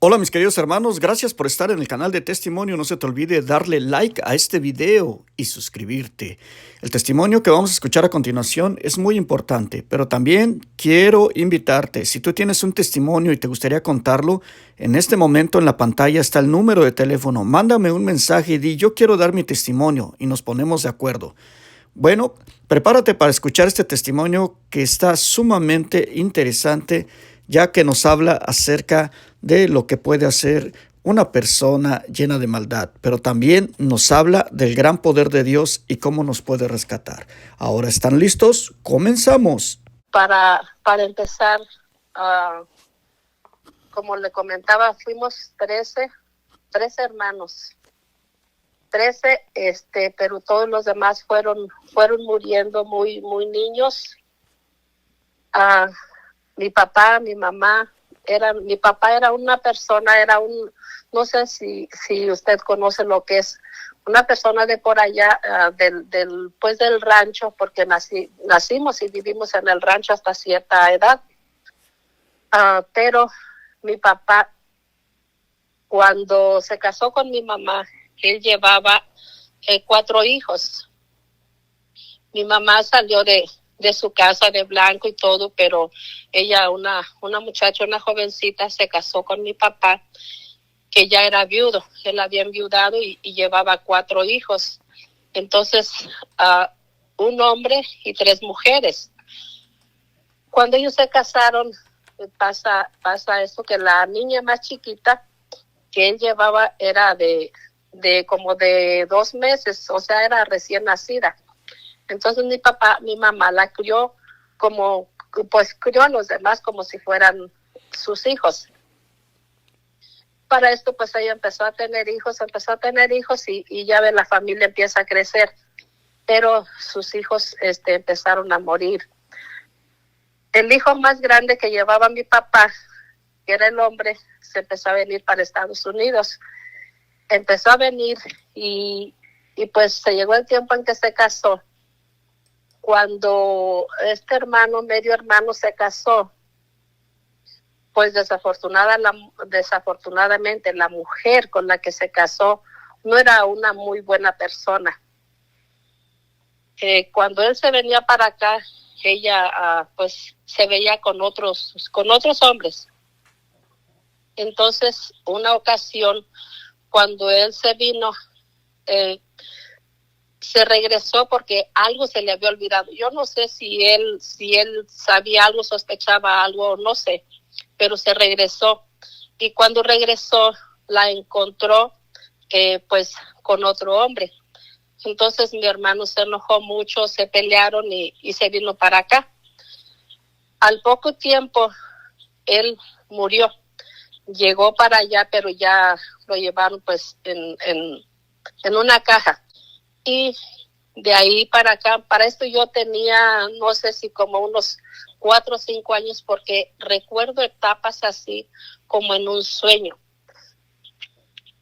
Hola mis queridos hermanos, gracias por estar en el canal de Testimonio. No se te olvide darle like a este video y suscribirte. El testimonio que vamos a escuchar a continuación es muy importante, pero también quiero invitarte, si tú tienes un testimonio y te gustaría contarlo, en este momento en la pantalla está el número de teléfono. Mándame un mensaje y di yo quiero dar mi testimonio y nos ponemos de acuerdo. Bueno, prepárate para escuchar este testimonio que está sumamente interesante, ya que nos habla acerca de lo que puede hacer una persona llena de maldad, pero también nos habla del gran poder de Dios y cómo nos puede rescatar. Ahora, ¿están listos? ¡Comenzamos! Para empezar, como le comentaba, fuimos 13 hermanos. 13, pero todos los demás fueron muriendo muy niños. Mi papá, mi mamá, mi papá era una persona, no sé si usted conoce lo que es una persona de por allá, del rancho, porque nacimos y vivimos en el rancho hasta cierta edad. Pero mi papá, cuando se casó con mi mamá, él llevaba 4 hijos. Mi mamá salió de su casa de blanco y todo, pero ella, una muchacha, una jovencita, se casó con mi papá, que ya era viudo. Él había enviudado y llevaba 4 hijos. Entonces, un hombre y 3 mujeres. Cuando ellos se casaron, pasa eso, que la niña más chiquita que él llevaba era de como de 2 meses, o sea, era recién nacida. Entonces mi mamá la crió crió a los demás como si fueran sus hijos. Para esto, pues ella empezó a tener hijos y ya ve, la familia empieza a crecer, pero sus hijos empezaron a morir. El hijo más grande que llevaba mi papá, que era el hombre, se empezó a venir para Estados Unidos. Empezó a venir y pues se llegó el tiempo en que se casó. Cuando este medio hermano se casó, pues desafortunadamente la mujer con la que se casó no era una muy buena persona. Cuando él se venía para acá, ella pues se veía con otros hombres. Entonces, una ocasión, cuando él se vino, se regresó porque algo se le había olvidado. Yo no sé si él sabía algo, sospechaba algo, no sé, pero se regresó. Y cuando regresó, la encontró pues con otro hombre. Entonces mi hermano se enojó mucho, se pelearon y se vino para acá. Al poco tiempo, él murió. Llegó para allá, pero ya lo llevaron pues en una caja. Y de ahí para acá, para esto yo tenía, no sé si como unos 4 o 5 años, porque recuerdo etapas así como en un sueño.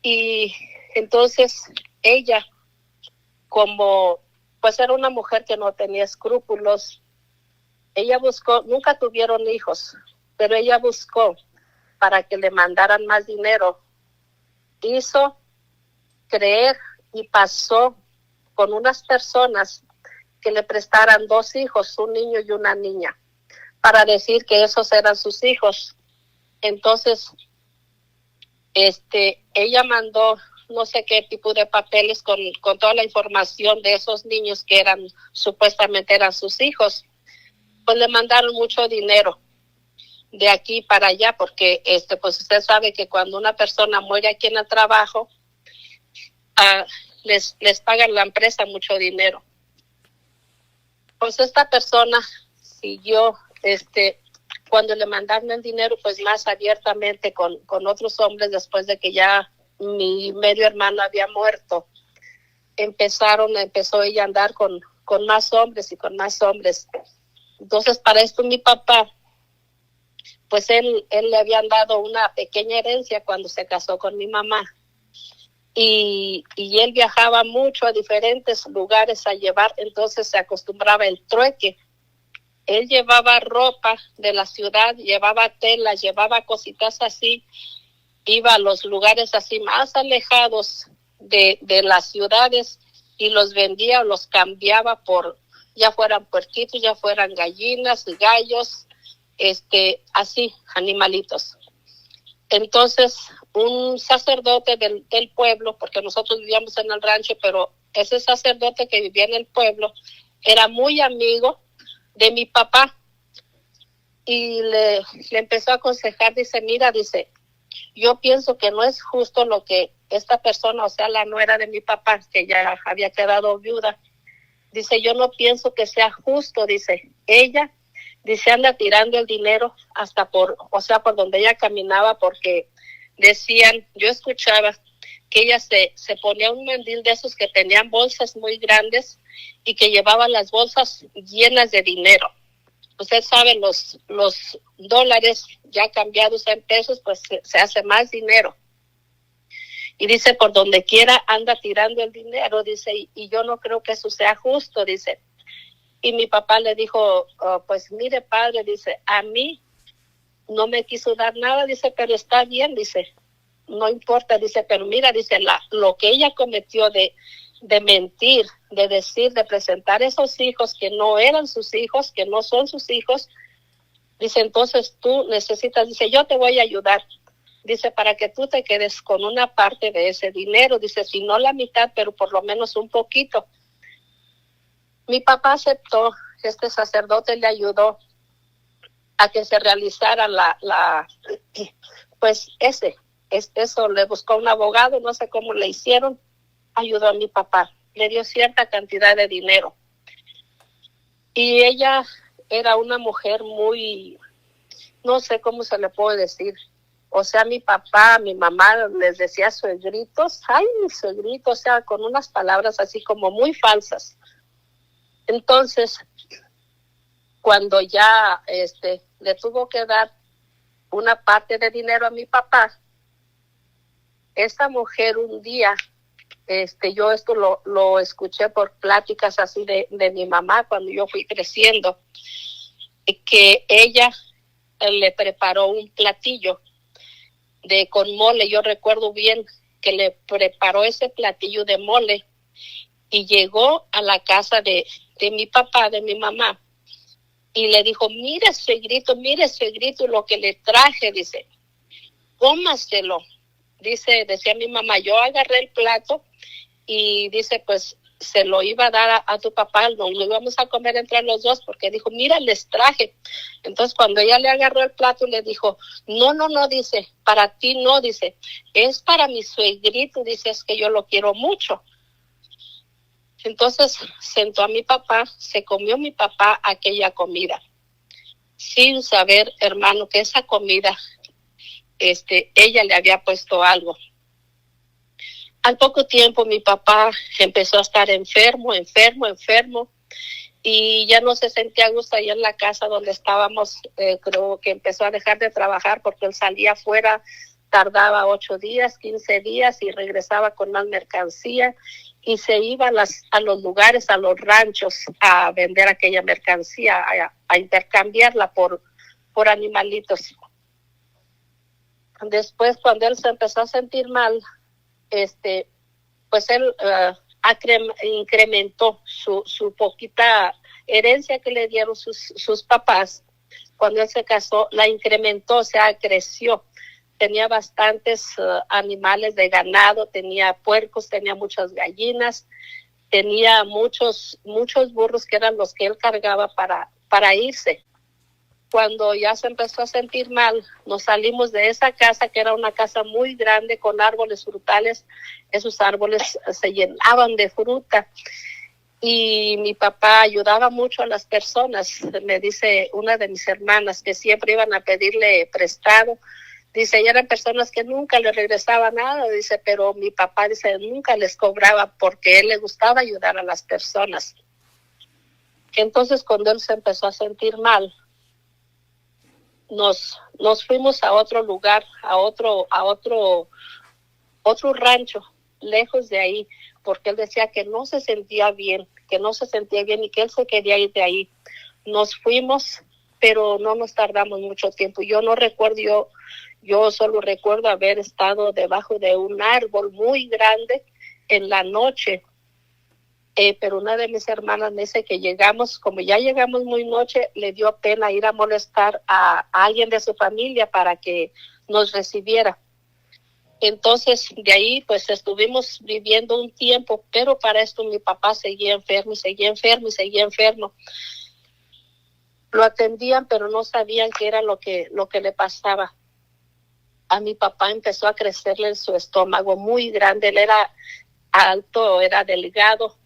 Y entonces ella, como pues era una mujer que no tenía escrúpulos, ella buscó, nunca tuvieron hijos, pero ella buscó para que le mandaran más dinero. Hizo creer y pasó con unas personas que le prestaran 2 hijos, un niño y una niña, para decir que esos eran sus hijos. Entonces, ella mandó no sé qué tipo de papeles con toda la información de esos niños que supuestamente eran sus hijos. Pues le mandaron mucho dinero de aquí para allá, porque pues usted sabe que cuando una persona muere aquí en el trabajo, les pagan la empresa mucho dinero. Pues esta persona siguió, cuando le mandaron el dinero, pues más abiertamente con otros hombres, después de que ya mi medio hermano había muerto. Empezó ella a andar con más hombres y con más hombres. Entonces, para esto mi papá, pues él le habían dado una pequeña herencia cuando se casó con mi mamá. Y él viajaba mucho a diferentes lugares a llevar, entonces se acostumbraba el trueque. Él llevaba ropa de la ciudad, llevaba telas, llevaba cositas así, iba a los lugares así más alejados de las ciudades y los vendía o los cambiaba por, ya fueran puerquitos, ya fueran gallinas, gallos, así, animalitos. Entonces, un sacerdote del pueblo, porque nosotros vivíamos en el rancho, pero ese sacerdote que vivía en el pueblo era muy amigo de mi papá y le empezó a aconsejar, dice, mira, dice, yo pienso que no es justo lo que esta persona, o sea, la nuera de mi papá, que ya había quedado viuda, dice, yo no pienso que sea justo, dice, ella, dice, anda tirando el dinero hasta por donde ella caminaba, porque decían, yo escuchaba que ella se ponía un mandil de esos que tenían bolsas muy grandes y que llevaba las bolsas llenas de dinero. Usted sabe, los dólares ya cambiados en pesos, pues se hace más dinero. Y dice, por donde quiera anda tirando el dinero, dice, y yo no creo que eso sea justo, dice. Y mi papá le dijo, pues mire, padre, dice, a mí no me quiso dar nada, dice, pero está bien, dice, no importa, dice, pero mira, dice, lo que ella cometió de mentir, de decir, de presentar esos hijos que no eran sus hijos, que no son sus hijos, dice, entonces tú necesitas, dice, yo te voy a ayudar, dice, para que tú te quedes con una parte de ese dinero, dice, si no la mitad, pero por lo menos un poquito. Mi papá aceptó, este sacerdote le ayudó a que se realizara pues eso, le buscó un abogado, no sé cómo le hicieron, ayudó a mi papá, le dio cierta cantidad de dinero. Y ella era una mujer muy, no sé cómo se le puede decir, o sea, mi papá, mi mamá les decía suegritos, ay, suegrito, o sea, con unas palabras así como muy falsas. Entonces, cuando ya le tuvo que dar una parte de dinero a mi papá, esta mujer un día, yo esto lo escuché por pláticas así de mi mamá cuando yo fui creciendo, que ella le preparó un platillo con mole. Yo recuerdo bien que le preparó ese platillo de mole y llegó a la casa de mi papá, de mi mamá, y le dijo, mire suegrito, lo que le traje, dice, cómaselo. Decía mi mamá, yo agarré el plato y dice, pues se lo iba a dar a tu papá, lo íbamos a comer entre los dos, porque dijo, mira, les traje. Entonces cuando ella le agarró el plato, le dijo, no, dice, para ti no, dice, es para mi suegrito, dice, es que yo lo quiero mucho. Entonces sentó a mi papá, se comió mi papá aquella comida, sin saber, hermano, que esa comida, ella le había puesto algo. Al poco tiempo mi papá empezó a estar enfermo, y ya no se sentía a gusto ahí en la casa donde estábamos. Creo que empezó a dejar de trabajar porque él salía afuera, tardaba 8 días, 15 días y regresaba con más mercancía y se iba a los lugares, a los ranchos a vender aquella mercancía, a intercambiarla por animalitos. Después, cuando él se empezó a sentir mal, pues él incrementó su poquita herencia que le dieron sus papás. Cuando él se casó, la incrementó, o sea, creció. Tenía bastantes animales de ganado, tenía puercos, tenía muchas gallinas, tenía muchos burros que eran los que él cargaba para irse. Cuando ya se empezó a sentir mal, nos salimos de esa casa, que era una casa muy grande con árboles frutales. Esos árboles se llenaban de fruta y mi papá ayudaba mucho a las personas. Me dice una de mis hermanas que siempre iban a pedirle prestado. Dice, y eran personas que nunca le regresaba nada, dice, pero mi papá, dice, nunca les cobraba porque él le gustaba ayudar a las personas. Entonces, cuando él se empezó a sentir mal, nos fuimos a otro lugar, a otro rancho, lejos de ahí, porque él decía que no se sentía bien y que él se quería ir de ahí. Nos fuimos, pero no nos tardamos mucho tiempo. Yo no recuerdo, Yo solo recuerdo haber estado debajo de un árbol muy grande en la noche. Pero una de mis hermanas me dice que llegamos, como ya llegamos muy noche, le dio pena ir a molestar a alguien de su familia para que nos recibiera. Entonces, de ahí, pues, estuvimos viviendo un tiempo, pero para esto mi papá seguía enfermo, y seguía enfermo, y seguía enfermo. Lo atendían, pero no sabían qué era lo que le pasaba. A mi papá empezó a crecerle en su estómago muy grande. Él era alto, era delgado,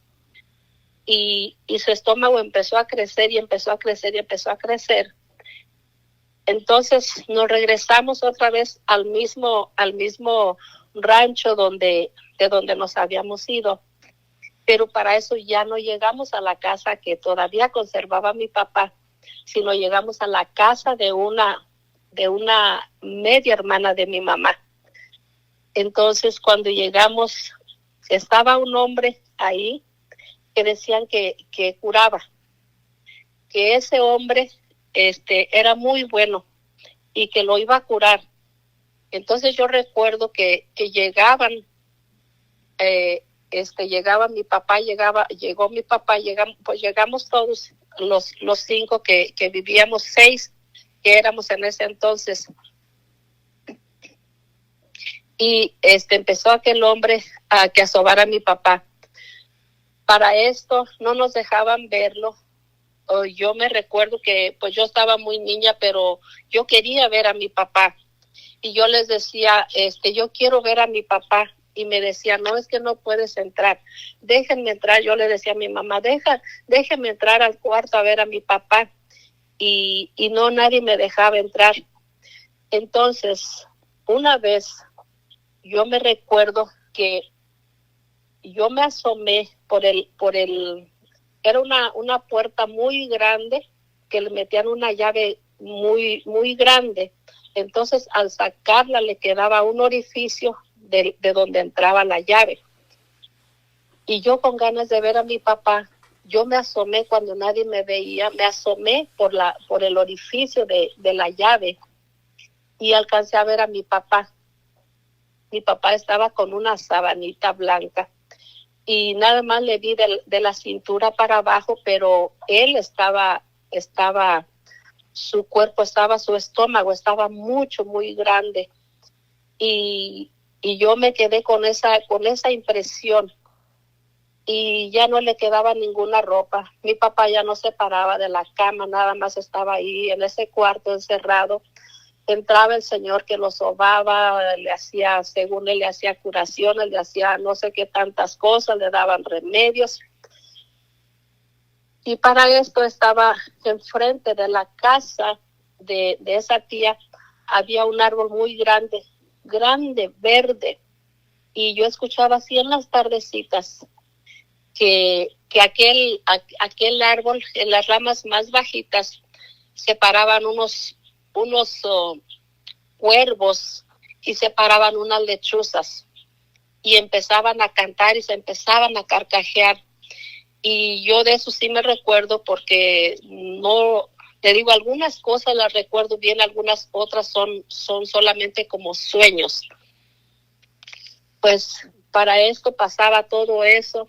y su estómago empezó a crecer, y empezó a crecer, y empezó a crecer. Entonces nos regresamos otra vez al mismo rancho de donde nos habíamos ido. Pero para eso ya no llegamos a la casa que todavía conservaba mi papá, sino llegamos a la casa de una media hermana de mi mamá. Entonces, cuando llegamos, estaba un hombre ahí que decían que curaba, que ese hombre era muy bueno y que lo iba a curar. Entonces yo recuerdo que llegaban, llegaba mi papá, llegó mi papá, pues llegamos todos los 5 que vivíamos, 6 que éramos en ese entonces. Y empezó aquel hombre a sobar a mi papá. Para esto no nos dejaban verlo. Yo me recuerdo que pues yo estaba muy niña, pero yo quería ver a mi papá. Y yo les decía, yo quiero ver a mi papá. Y me decía, no, es que no puedes entrar. Déjenme entrar. Yo le decía a mi mamá, déjenme entrar al cuarto a ver a mi papá. Y no, nadie me dejaba entrar. Entonces, una vez, yo me recuerdo que yo me asomé era una puerta muy grande que le metían una llave muy, muy grande. Entonces, al sacarla, le quedaba un orificio de donde entraba la llave. Y yo, con ganas de ver a mi papá, yo me asomé cuando nadie me veía, me asomé por el orificio de la llave y alcancé a ver a mi papá. Mi papá estaba con una sabanita blanca y nada más le vi de la cintura para abajo, pero él estaba, su cuerpo estaba, su estómago estaba muy grande. Y yo me quedé con esa impresión, y ya no le quedaba ninguna ropa. Mi papá ya no se paraba de la cama, nada más estaba ahí en ese cuarto encerrado. Entraba el señor que lo sobaba, le hacía, según él, le hacía curaciones, le hacía no sé qué tantas cosas, le daban remedios. Y para esto estaba enfrente de la casa de esa tía, había un árbol muy grande, verde. Y yo escuchaba así en las tardecitas que aquel árbol, en las ramas más bajitas, se paraban unos cuervos y se paraban unas lechuzas y empezaban a cantar y se empezaban a carcajear. Y yo de eso sí me recuerdo, porque no, te digo, algunas cosas las recuerdo bien, algunas otras son solamente como sueños. Pues para esto pasaba todo eso,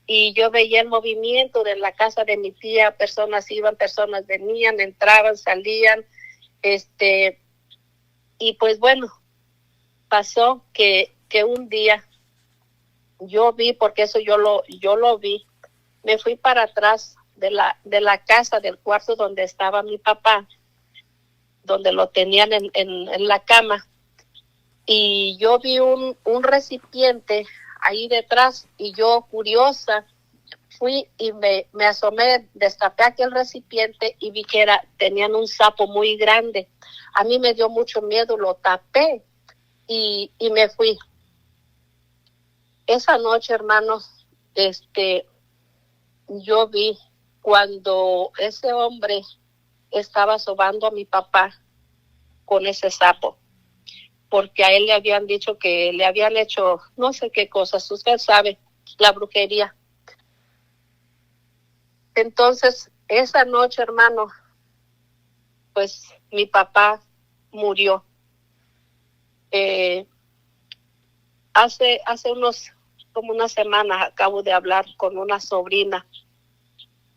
y yo veía el movimiento de la casa de mi tía, personas iban, personas venían, entraban, salían, y pues bueno, pasó que un día yo vi, porque eso yo lo vi, me fui para atrás de la casa, del cuarto donde estaba mi papá, donde lo tenían en la cama, y yo vi un recipiente ahí detrás, y yo, curiosa, fui y me asomé, destapé aquel recipiente y vi que tenían un sapo muy grande. A mí me dio mucho miedo, lo tapé y me fui. Esa noche, hermanos, yo vi cuando ese hombre estaba sobando a mi papá con ese sapo, porque a él le habían dicho que le habían hecho no sé qué cosas, usted sabe, la brujería. Entonces, esa noche, hermano, pues mi papá murió. Eh, hace como unas semanas acabo de hablar con una sobrina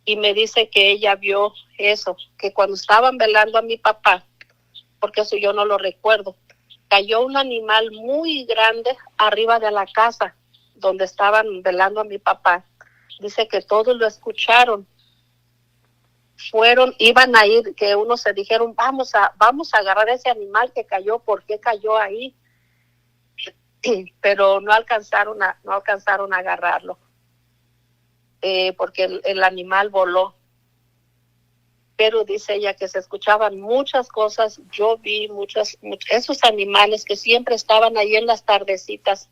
y me dice que ella vio eso, que cuando estaban velando a mi papá, porque eso yo no lo recuerdo, cayó un animal muy grande arriba de la casa donde estaban velando a mi papá. Dice que todos lo escucharon. Iban a ir, que unos se dijeron, vamos a agarrar ese animal que cayó, ¿por qué cayó ahí? Pero no alcanzaron a agarrarlo, porque el animal voló. Pero dice ella que se escuchaban muchas cosas. Yo vi esos animales que siempre estaban ahí en las tardecitas.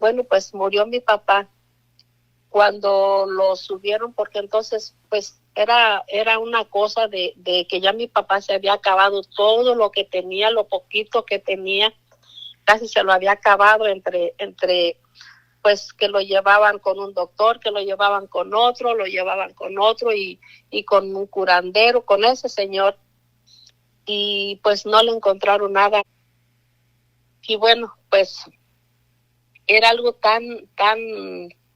Bueno, pues murió mi papá cuando lo subieron, porque entonces pues era una cosa de que ya mi papá se había acabado todo lo que tenía, lo poquito que tenía, casi se lo había acabado entre pues que lo llevaban con un doctor, que lo llevaban con otro, y con un curandero, con ese señor, y pues no le encontraron nada. Y bueno, pues era algo tan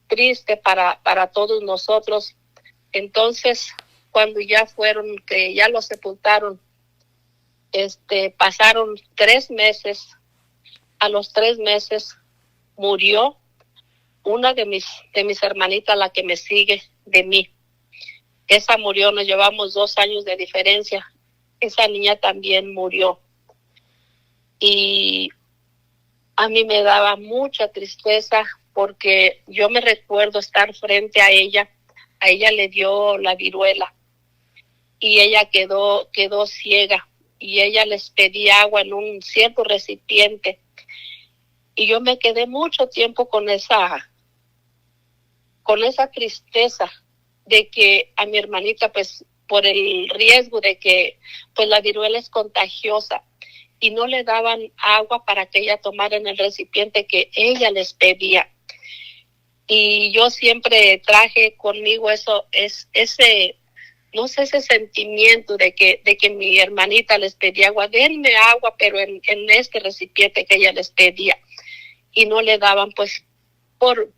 triste para todos nosotros. Entonces, cuando ya fueron, que ya lo sepultaron, pasaron 3 meses. A los 3 meses murió una de mis hermanitas, la que me sigue de mí. Esa murió, nos llevamos 2 años de diferencia. Esa niña también murió. Y a mí me daba mucha tristeza porque yo me recuerdo estar frente a ella. A ella le dio la viruela y ella quedó ciega, y ella les pedía agua en un cierto recipiente. Y yo me quedé mucho tiempo con esa tristeza de que a mi hermanita, pues por el riesgo de que pues la viruela es contagiosa, y no le daban agua para que ella tomara en el recipiente que ella les pedía. Y yo siempre traje conmigo ese sentimiento de que mi hermanita les pedía agua, denme agua, pero en este recipiente que ella les pedía, y no le daban, pues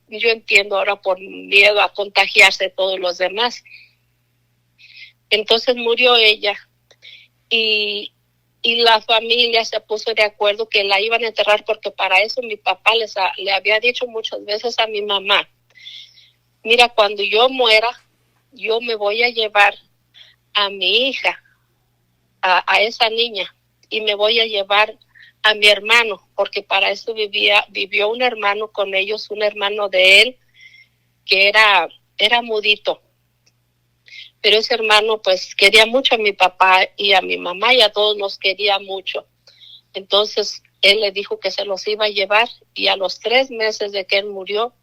yo entiendo ahora, por miedo a contagiarse todos los demás. Entonces murió ella, y la familia se puso de acuerdo que la iban a enterrar, porque para eso mi papá le había dicho muchas veces a mi mamá, mira, cuando yo muera, yo me voy a llevar a mi hija, a esa niña, y me voy a llevar a mi hermano, porque para eso vivió un hermano con ellos, un hermano de él que era mudito. Pero ese hermano pues quería mucho a mi papá y a mi mamá, y a todos nos quería mucho. Entonces él le dijo que se los iba a llevar, y a los 3 meses de que él murió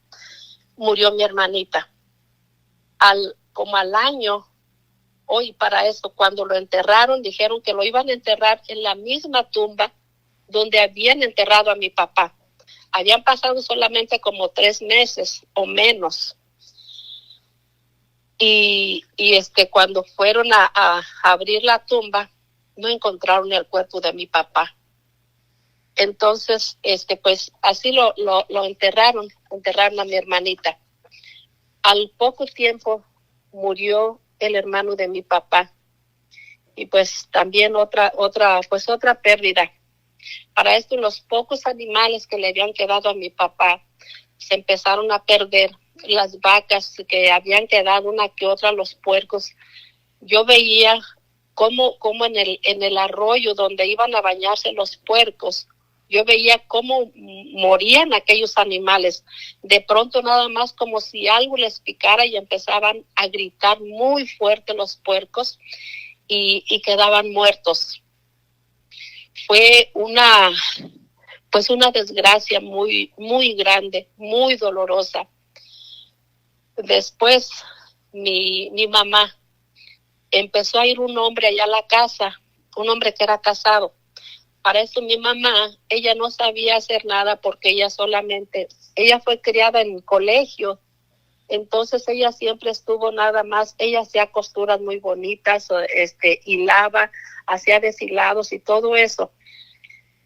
mi hermanita. Como al año, hoy para eso, cuando lo enterraron, dijeron que lo iban a enterrar en la misma tumba donde habían enterrado a mi papá. Habían pasado solamente como 3 meses o menos. Y cuando fueron a abrir la tumba, no encontraron el cuerpo de mi papá. Entonces, pues así lo enterraron a mi hermanita. Al poco tiempo murió el hermano de mi papá, y pues también otra pérdida. Para esto, los pocos animales que le habían quedado a mi papá se empezaron a perder. Las vacas que habían quedado, una que otra, los puercos. Yo veía cómo en el arroyo donde iban a bañarse los puercos, yo veía cómo morían aquellos animales. De pronto, nada más como si algo les picara, y empezaban a gritar muy fuerte los puercos, y quedaban muertos. Fue una desgracia muy, muy grande, muy dolorosa. Después mi mamá empezó a ir un hombre allá a la casa, un hombre que era casado. Para eso mi mamá, ella no sabía hacer nada, porque ella fue criada en colegio. Entonces ella siempre estuvo nada más, ella hacía costuras muy bonitas, hilaba, hacía deshilados y todo eso.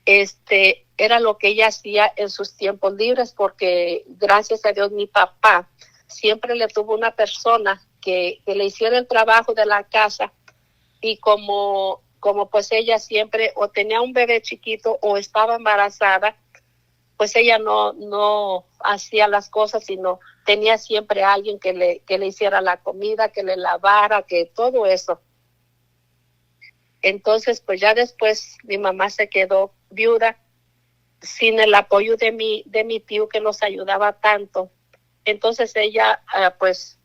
era lo que ella hacía en sus tiempos libres, porque gracias a Dios mi papá siempre le tuvo una persona que le hiciera el trabajo de la casa, y como pues ella siempre o tenía un bebé chiquito o estaba embarazada, pues ella no hacía las cosas, sino tenía siempre a alguien que le hiciera la comida, que le lavara, que todo eso. Entonces, pues ya después mi mamá se quedó viuda sin el apoyo de mi tío, que nos ayudaba tanto. Entonces ella, pues,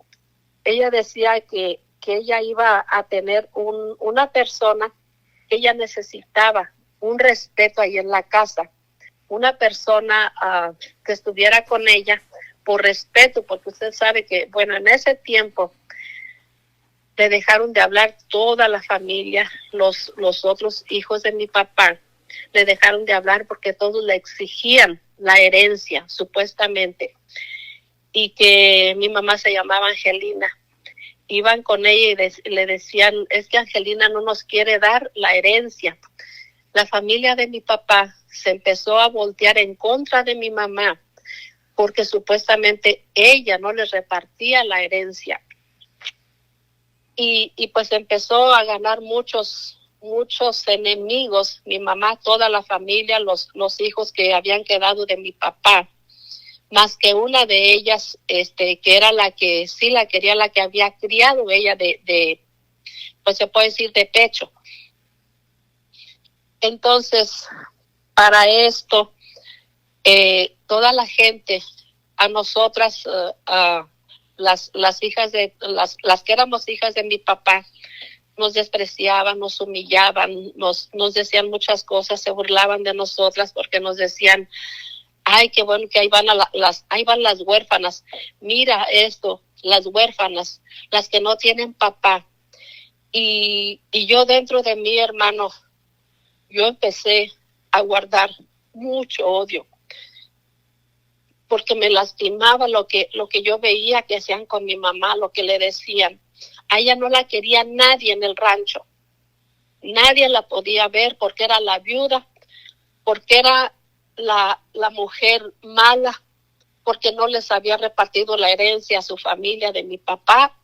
ella decía que ella iba a tener una persona que ella necesitaba, un respeto ahí en la casa, una persona que estuviera con ella por respeto, porque usted sabe que, bueno, en ese tiempo le dejaron de hablar toda la familia, los otros hijos de mi papá, le dejaron de hablar porque todos le exigían la herencia, supuestamente, y que mi mamá se llamaba Angelina. Iban con ella y le decían, es que Angelina no nos quiere dar la herencia. La familia de mi papá se empezó a voltear en contra de mi mamá, porque supuestamente ella no les repartía la herencia. Y pues empezó a ganar muchos enemigos, mi mamá, toda la familia, los hijos que habían quedado de mi papá, más que una de ellas, que era la que sí la quería, la que había criado ella pues se puede decir de pecho. Entonces, para esto, toda la gente, a nosotras, las hijas las que éramos hijas de mi papá, nos despreciaban, nos humillaban, nos decían muchas cosas, se burlaban de nosotras porque nos decían, ay, qué bueno que ahí van las huérfanas, mira esto, las huérfanas, las que no tienen papá. Y yo dentro de mí, hermano, yo empecé a guardar mucho odio, porque me lastimaba lo que yo veía que hacían con mi mamá, lo que le decían. A ella no la quería nadie en el rancho, nadie la podía ver porque era la viuda, porque era la mujer mala, porque no les había repartido la herencia a su familia de mi papá,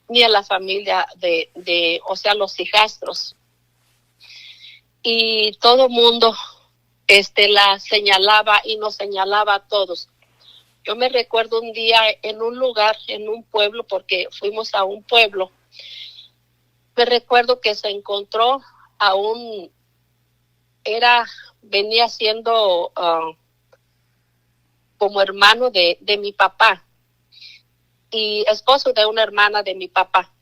ni a la familia o sea, los hijastros. Y todo mundo la señalaba y nos señalaba a todos. Yo me recuerdo un día en un lugar, en un pueblo, porque fuimos a un pueblo, me recuerdo que se encontró a venía siendo como hermano de mi papá y esposo de una hermana de mi papá.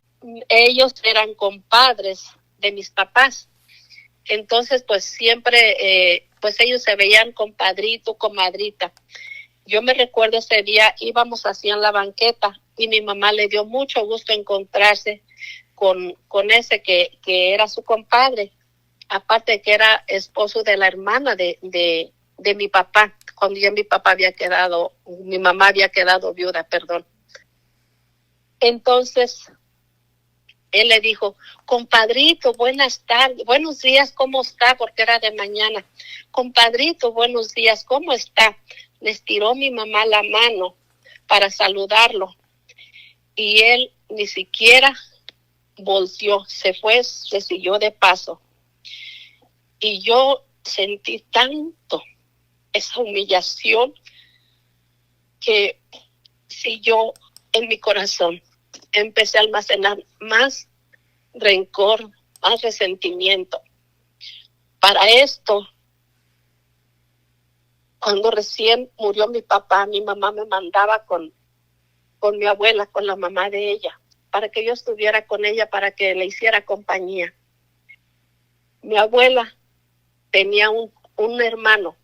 Ellos eran compadres de mis papás. Entonces, pues siempre, pues ellos se veían compadrito, comadrita. Yo me recuerdo ese día, íbamos así en la banqueta y mi mamá le dio mucho gusto encontrarse con ese que era su compadre, aparte de que era esposo de la hermana de mi papá, cuando ya mi mamá había quedado viuda, perdón. Entonces, él le dijo, compadrito, buenas tardes, buenos días, ¿cómo está? Porque era de mañana. Compadrito, buenos días, ¿cómo está? Les tiró mi mamá la mano para saludarlo y él ni siquiera volteó, se fue, se siguió de paso. Y yo sentí tanto esa humillación que si yo en mi corazón empecé a almacenar más rencor, más resentimiento. Para esto, cuando recién murió mi papá, mi mamá me mandaba con mi abuela, con la mamá de ella, para que yo estuviera con ella, para que le hiciera compañía. Mi abuela tenía un hermano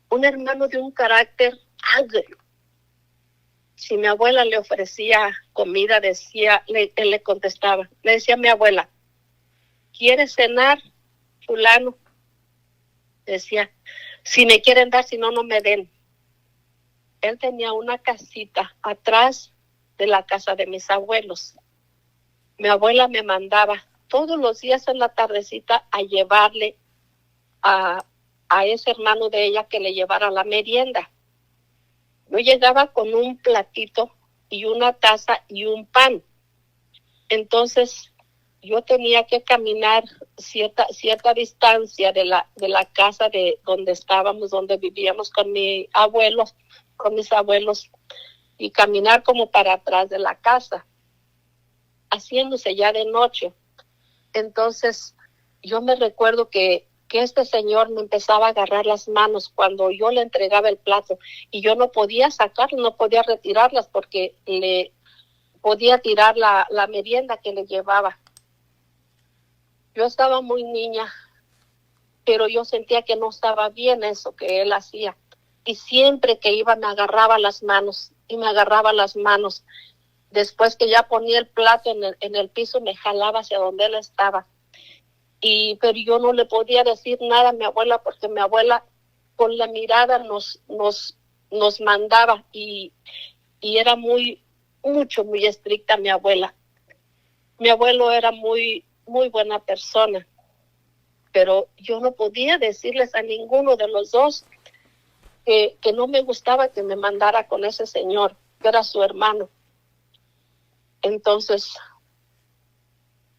de un carácter agrio. Si mi abuela le ofrecía comida, él le contestaba, le decía a mi abuela, ¿quieres cenar, fulano? Decía, si me quieren dar, si no, no me den. Él tenía una casita atrás de la casa de mis abuelos. Mi abuela me mandaba todos los días en la tardecita a llevarle a ese hermano de ella que le llevara la merienda. Yo llegaba con un platito y una taza y un pan. Entonces yo tenía que caminar cierta distancia de la casa de donde estábamos, donde vivíamos con mis abuelos, y caminar como para atrás de la casa, haciéndose ya de noche. Entonces yo me recuerdo que este señor me empezaba a agarrar las manos cuando yo le entregaba el plato y yo no podía sacarlo, no podía retirarlas porque le podía tirar la merienda que le llevaba. Yo estaba muy niña, pero yo sentía que no estaba bien eso que él hacía. Y siempre que iba me agarraba las manos y me agarraba las manos. Después que ya ponía el plato en el piso, me jalaba hacia donde él estaba. Pero yo no le podía decir nada a mi abuela porque mi abuela con la mirada nos mandaba y era muy estricta mi abuela. Mi abuelo era muy buena persona, pero yo no podía decirles a ninguno de los dos que no me gustaba que me mandara con ese señor, que era su hermano. Entonces,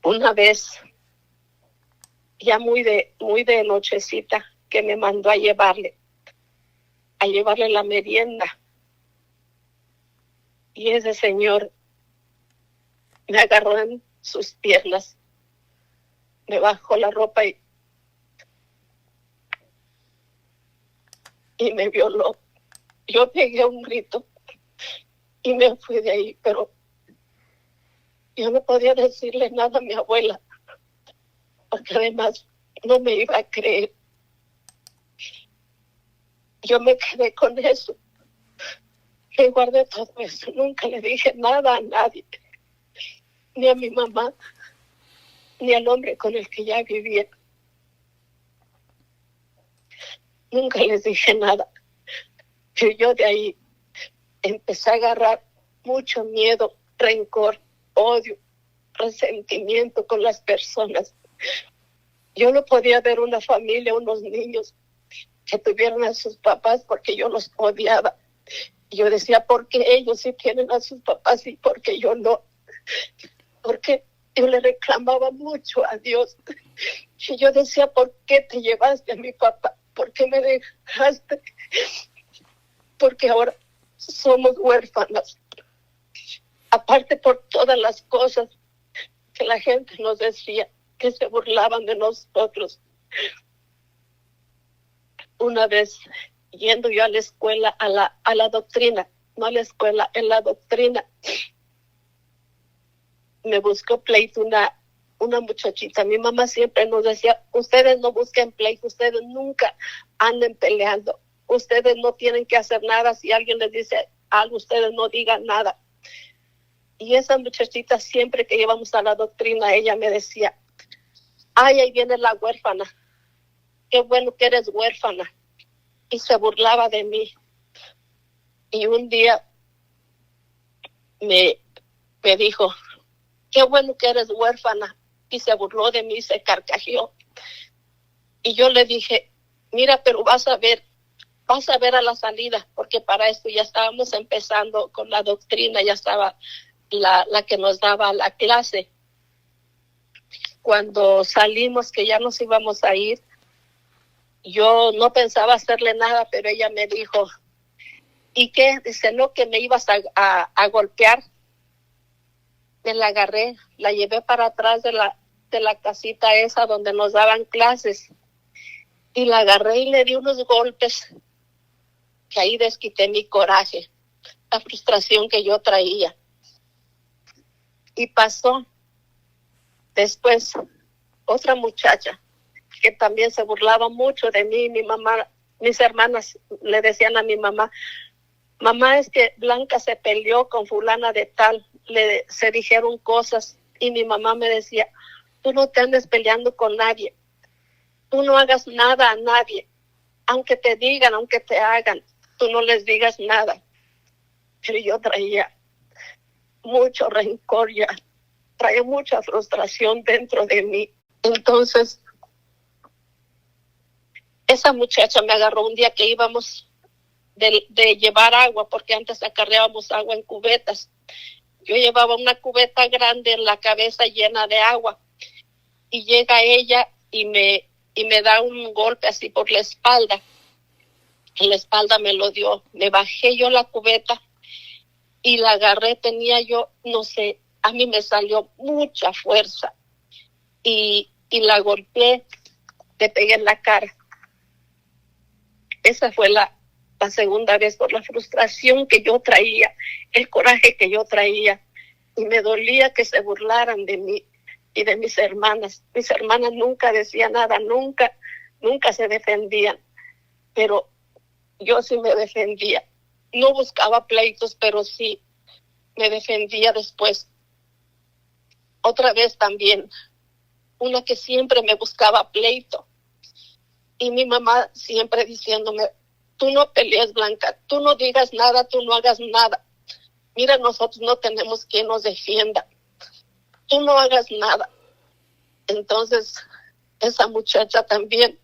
una vez, ya muy de nochecita, que me mandó a llevarle la merienda. Y ese señor me agarró en sus piernas, me bajó la ropa y me violó. Yo pegué un grito y me fui de ahí, pero yo no podía decirle nada a mi abuela, porque además no me iba a creer. Yo me quedé con eso, que guardé todo eso. Nunca le dije nada a nadie, ni a mi mamá, ni al hombre con el que ya vivía. Nunca les dije nada. Pero yo de ahí empecé a agarrar mucho miedo, rencor, odio, resentimiento con las personas. Yo no podía ver una familia, unos niños que tuvieran a sus papás porque yo los odiaba. Yo decía, ¿por qué ellos sí tienen a sus papás y por qué yo no? Porque yo le reclamaba mucho a Dios. Y yo decía, ¿por qué te llevaste a mi papá? ¿Por qué me dejaste? Porque ahora somos huérfanas. Aparte por todas las cosas que la gente nos decía, que se burlaban de nosotros. Una vez, yendo yo a la escuela, a la doctrina, no a la escuela, en la doctrina, me buscó pleito una muchachita. Mi mamá siempre nos decía, ustedes no busquen pleito, ustedes nunca anden peleando, ustedes no tienen que hacer nada, si alguien les dice algo, ustedes no digan nada. Y esa muchachita, siempre que íbamos a la doctrina, ella me decía, ay, ahí viene la huérfana, qué bueno que eres huérfana. Y se burlaba de mí. Y un día me dijo, qué bueno que eres huérfana. Y se burló de mí, se carcajeó. Y yo le dije, mira, pero vas a ver a la salida, porque para esto ya estábamos empezando con la doctrina, ya estaba la que nos daba la clase. Cuando salimos, que ya nos íbamos a ir, yo no pensaba hacerle nada, pero ella me dijo, ¿y qué? Dice, no, que me ibas a golpear. Me la agarré, la llevé para atrás de la casita esa donde nos daban clases, y la agarré y le di unos golpes, que ahí desquité mi coraje, la frustración que yo traía. Y pasó. Después, otra muchacha, que también se burlaba mucho de mí. Mi mamá, mis hermanas le decían a mi mamá, mamá, es que Blanca se peleó con fulana de tal, se dijeron cosas, y mi mamá me decía, tú no te andes peleando con nadie, tú no hagas nada a nadie, aunque te digan, aunque te hagan, tú no les digas nada. Pero yo traía mucho rencor ya, traía mucha frustración dentro de mí. Entonces, esa muchacha me agarró un día que íbamos de llevar agua, porque antes acarreábamos agua en cubetas. Yo llevaba una cubeta grande en la cabeza llena de agua y llega ella y me da un golpe así por la espalda. En la espalda me lo dio. Me bajé yo la cubeta y la agarré. Tenía yo, no sé, a mí me salió mucha fuerza y la golpeé, le pegué en la cara. Esa fue la segunda vez, por la frustración que yo traía, el coraje que yo traía, y me dolía que se burlaran de mí y de mis hermanas. Mis hermanas nunca decían nada, nunca se defendían, pero yo sí me defendía. No buscaba pleitos, pero sí me defendía después. Otra vez también, una que siempre me buscaba pleito, y mi mamá siempre diciéndome: tú no pelees, Blanca, tú no digas nada, tú no hagas nada. Mira, nosotros no tenemos quien nos defienda. Tú no hagas nada. Entonces, esa muchacha también,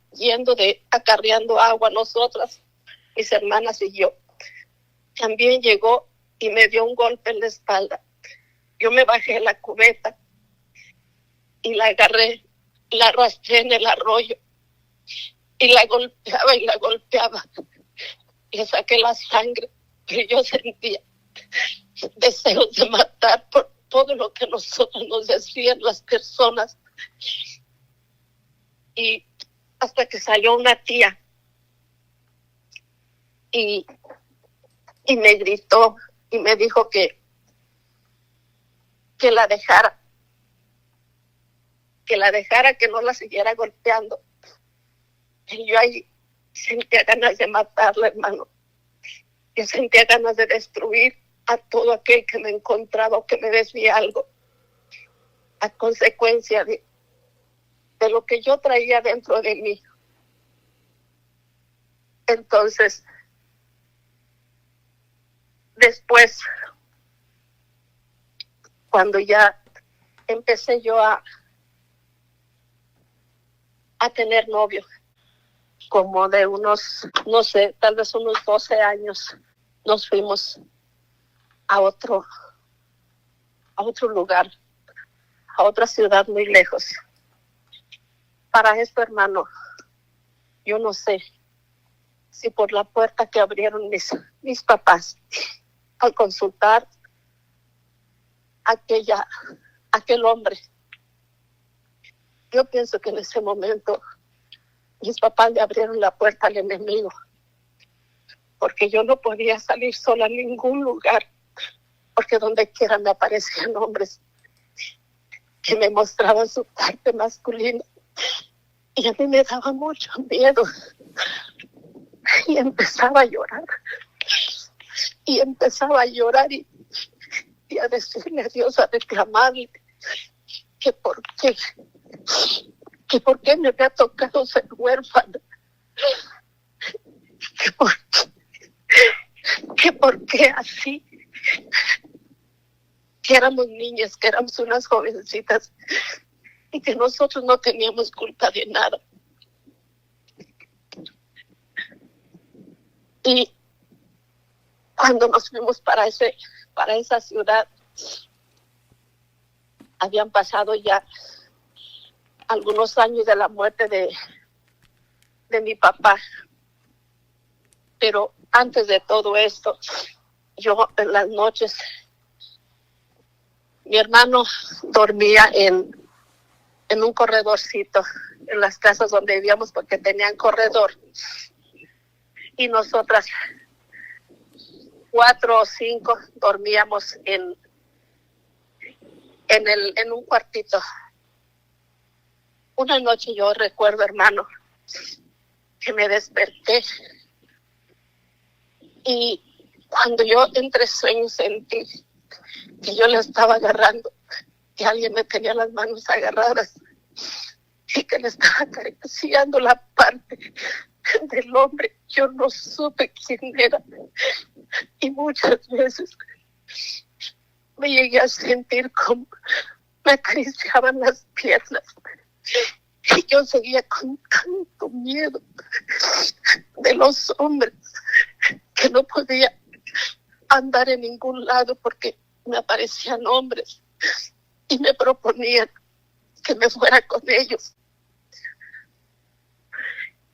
acarreando agua, nosotras, mis hermanas y yo, también llegó y me dio un golpe en la espalda. Yo me bajé la cubeta y la agarré, la arrastré en el arroyo y la golpeaba. Le saqué la sangre, pero yo sentía deseos de matar por todo lo que nosotros nos decían las personas. Y hasta que salió una tía y me gritó y me dijo que la dejara, que no la siguiera golpeando. Y yo ahí sentía ganas de matarla, hermano. Yo sentía ganas de destruir a todo aquel que me encontraba o que me decía algo, a consecuencia de lo que yo traía dentro de mí. Entonces, después, cuando ya empecé yo a tener novio, como de unos, no sé, tal vez unos 12 años, nos fuimos a otro lugar, a otra ciudad muy lejos. Para esto, hermano, yo no sé si por la puerta que abrieron mis papás al consultar aquel hombre, yo pienso que en ese momento mis papás le abrieron la puerta al enemigo, porque yo no podía salir sola a ningún lugar, porque donde quiera me aparecían hombres que me mostraban su parte masculina, y a mí me daba mucho miedo, y empezaba a llorar, y a decirle a Dios, a reclamarle que por qué me había tocado ser huérfana, que por qué así, que éramos niñas, que éramos unas jovencitas y que nosotros no teníamos culpa de nada. Y cuando nos fuimos para esa ciudad, habían pasado ya algunos años de la muerte de mi papá. Pero antes de todo esto, yo en las noches, mi hermano dormía en un corredorcito, en las casas donde vivíamos, porque tenían corredor. Y nosotras 4 o 5 dormíamos en un cuartito. Una noche yo recuerdo, hermano, que me desperté y cuando yo entre sueños sentí que yo le estaba agarrando, que alguien me tenía las manos agarradas y que le estaba acariciando la parte del hombre. Yo no supe quién era y muchas veces me llegué a sentir como me acariciaban las piernas Y yo seguía con tanto miedo de los hombres que no podía andar en ningún lado porque me aparecían hombres y me proponían que me fuera con ellos.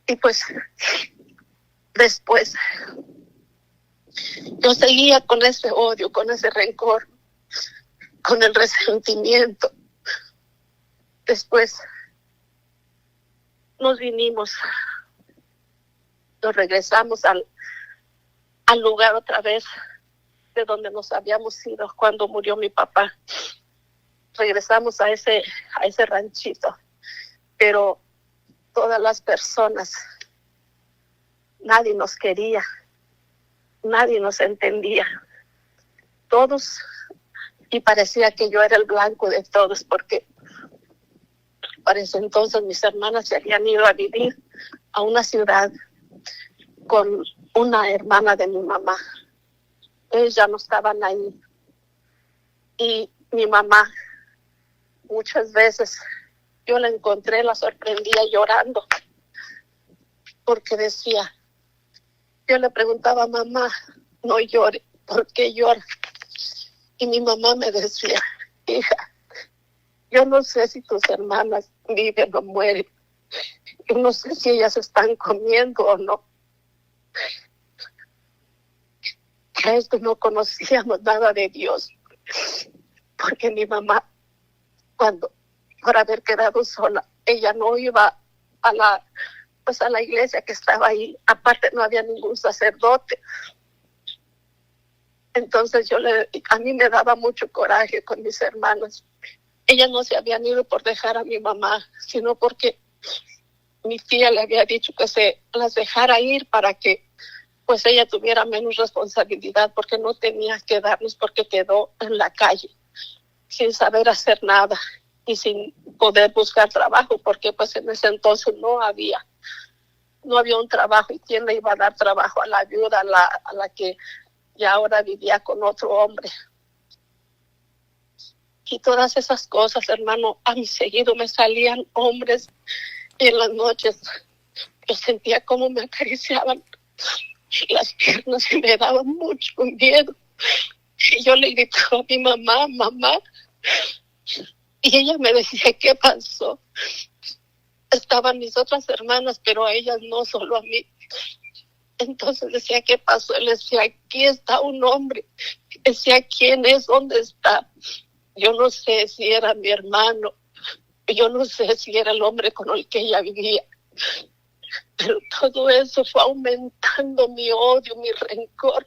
Y pues después yo seguía con ese odio, con ese rencor, con el resentimiento. Después nos vinimos, nos regresamos al lugar otra vez de donde nos habíamos ido cuando murió mi papá. Regresamos a ese ranchito, pero todas las personas, nadie nos quería, nadie nos entendía, todos, y parecía que yo era el blanco de todos, porque para ese entonces mis hermanas se habían ido a vivir a una ciudad con una hermana de mi mamá. Ellos ya no estaban ahí. Y mi mamá, muchas veces, yo la encontré, la sorprendía llorando, porque decía, yo le preguntaba, mamá, no llore, ¿por qué llora? Y mi mamá me decía, hija, yo no sé si tus hermanas viven o mueren, yo no sé si ellas están comiendo o no. A esto no conocíamos nada de Dios, porque mi mamá, por haber quedado sola, ella no iba a la iglesia que estaba ahí, aparte no había ningún sacerdote. Entonces a mí me daba mucho coraje con mis hermanas. Ellas no se habían ido por dejar a mi mamá, sino porque mi tía le había dicho que se las dejara ir para que pues ella tuviera menos responsabilidad, porque no tenía que darnos, porque quedó en la calle sin saber hacer nada y sin poder buscar trabajo, porque pues en ese entonces no había un trabajo, y quién le iba a dar trabajo a la viuda, a la que ya ahora vivía con otro hombre. Y todas esas cosas, hermano, a mi seguido me salían hombres, y en las noches yo sentía como me acariciaban las piernas y me daban mucho miedo. Y yo le gritaba a mi mamá, mamá, y ella me decía, ¿qué pasó? Estaban mis otras hermanas, pero a ellas no, solo a mí. Entonces decía, ¿qué pasó? Él decía, aquí está un hombre. Decía, ¿quién es? ¿Dónde está? Yo no sé si era mi hermano, yo no sé si era el hombre con el que ella vivía, pero todo eso fue aumentando mi odio, mi rencor,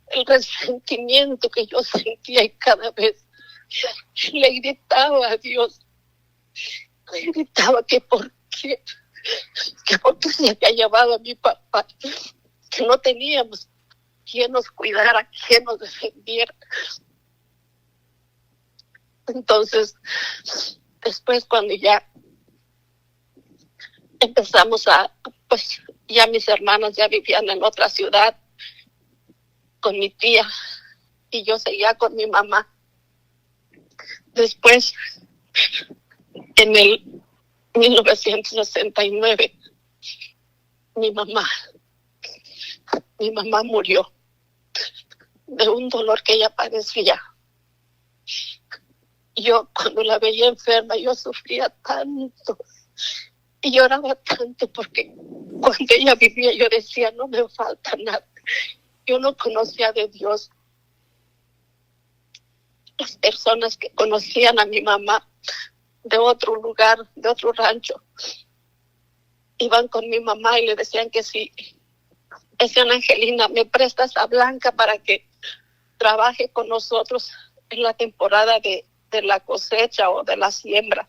el resentimiento que yo sentía, y cada vez le gritaba a Dios, le gritaba que por qué se había llevado a mi papá, que no teníamos quien nos cuidara, quien nos defendiera. Entonces, después cuando ya empezamos pues ya mis hermanos ya vivían en otra ciudad con mi tía, y yo seguía con mi mamá. Después, en el 1969, mi mamá murió de un dolor que ella padecía. Yo cuando la veía enferma, yo sufría tanto y lloraba tanto, porque cuando ella vivía yo decía, no me falta nada. Yo no conocía de Dios. Las personas que conocían a mi mamá de otro lugar, de otro rancho, iban con mi mamá y le decían que sí. Decían, Angelina, ¿me prestas a Blanca para que trabaje con nosotros en la temporada de la cosecha o de la siembra?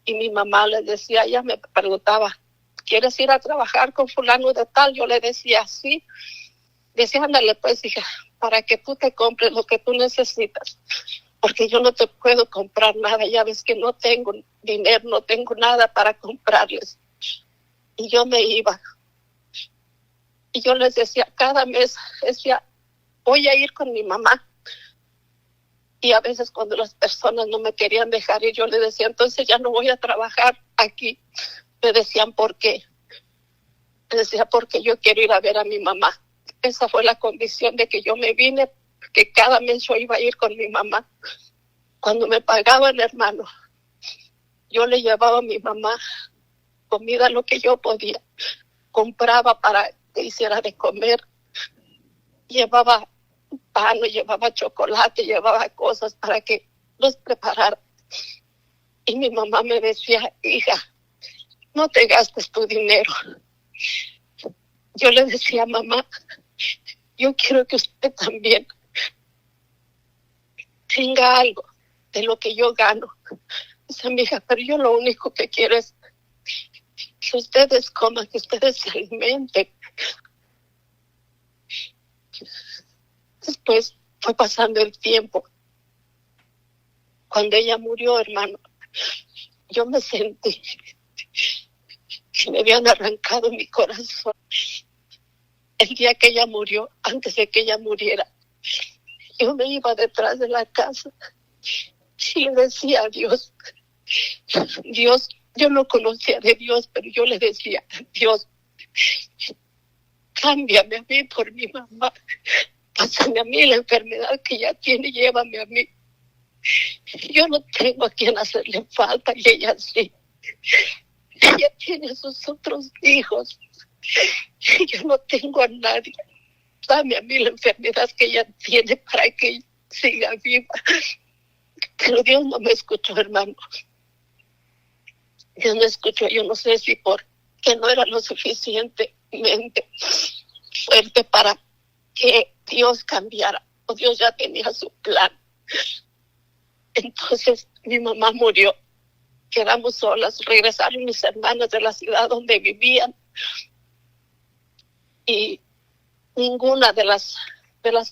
Y mi mamá le decía, ella me preguntaba, ¿quieres ir a trabajar con fulano de tal? Yo le decía, sí. Decía, ándale pues, hija, para que tú te compres lo que tú necesitas, porque yo no te puedo comprar nada, ya ves que no tengo dinero, no tengo nada para comprarles. Y yo me iba. Y yo les decía, cada mes decía, voy a ir con mi mamá. Y a veces cuando las personas no me querían dejar ir, yo le decía, entonces ya no voy a trabajar aquí. Me decían, ¿por qué? Me decía, porque yo quiero ir a ver a mi mamá. Esa fue la condición de que yo me vine, que cada mes yo iba a ir con mi mamá. Cuando me pagaban, hermano, yo le llevaba a mi mamá comida, lo que yo podía. Compraba para que hiciera de comer. Llevaba pan, llevaba chocolate, llevaba cosas para que los preparara. Y mi mamá me decía, hija, no te gastes tu dinero. Yo le decía, mamá, yo quiero que usted también tenga algo de lo que yo gano. Dice mi hija, pero yo lo único que quiero es que ustedes coman, que ustedes se alimenten. Después fue pasando el tiempo. Cuando ella murió, hermano, yo me sentí que me habían arrancado mi corazón. El día que ella murió, antes de que ella muriera, yo me iba detrás de la casa y le decía a Dios, Dios, yo no conocía de Dios, pero yo le decía, Dios, cámbiame a mí por mi mamá, pásame a mí la enfermedad que ella tiene, llévame a mí. Yo no tengo a quien hacerle falta y ella sí. Ella tiene sus otros hijos. Yo no tengo a nadie. Dame a mí la enfermedad que ella tiene para que siga viva. Pero Dios no me escuchó, hermano. Dios no escuchó. Yo no sé si porque no era lo suficientemente fuerte para que Dios cambiara, o Dios ya tenía su plan. Entonces mi mamá murió, quedamos solas, regresaron mis hermanas de la ciudad donde vivían y ninguna de las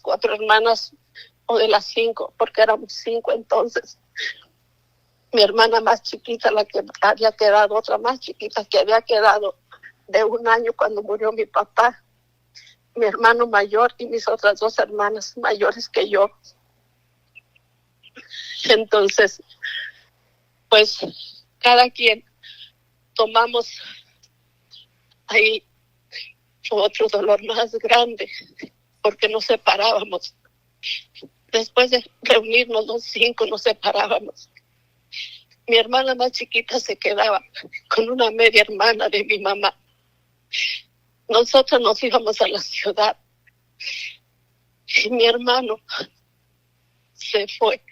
4 hermanas o de las 5, porque éramos 5 entonces. Mi hermana más chiquita, la que había quedado, otra más chiquita que había quedado de 1 año cuando murió mi papá, mi hermano mayor y mis otras 2 hermanas mayores que yo. Entonces, pues cada quien tomamos ahí otro dolor más grande porque nos separábamos. Después de reunirnos los 5 nos separábamos. Mi hermana más chiquita se quedaba con una media hermana de mi mamá. Nosotros nos íbamos a la ciudad y mi hermano se fue.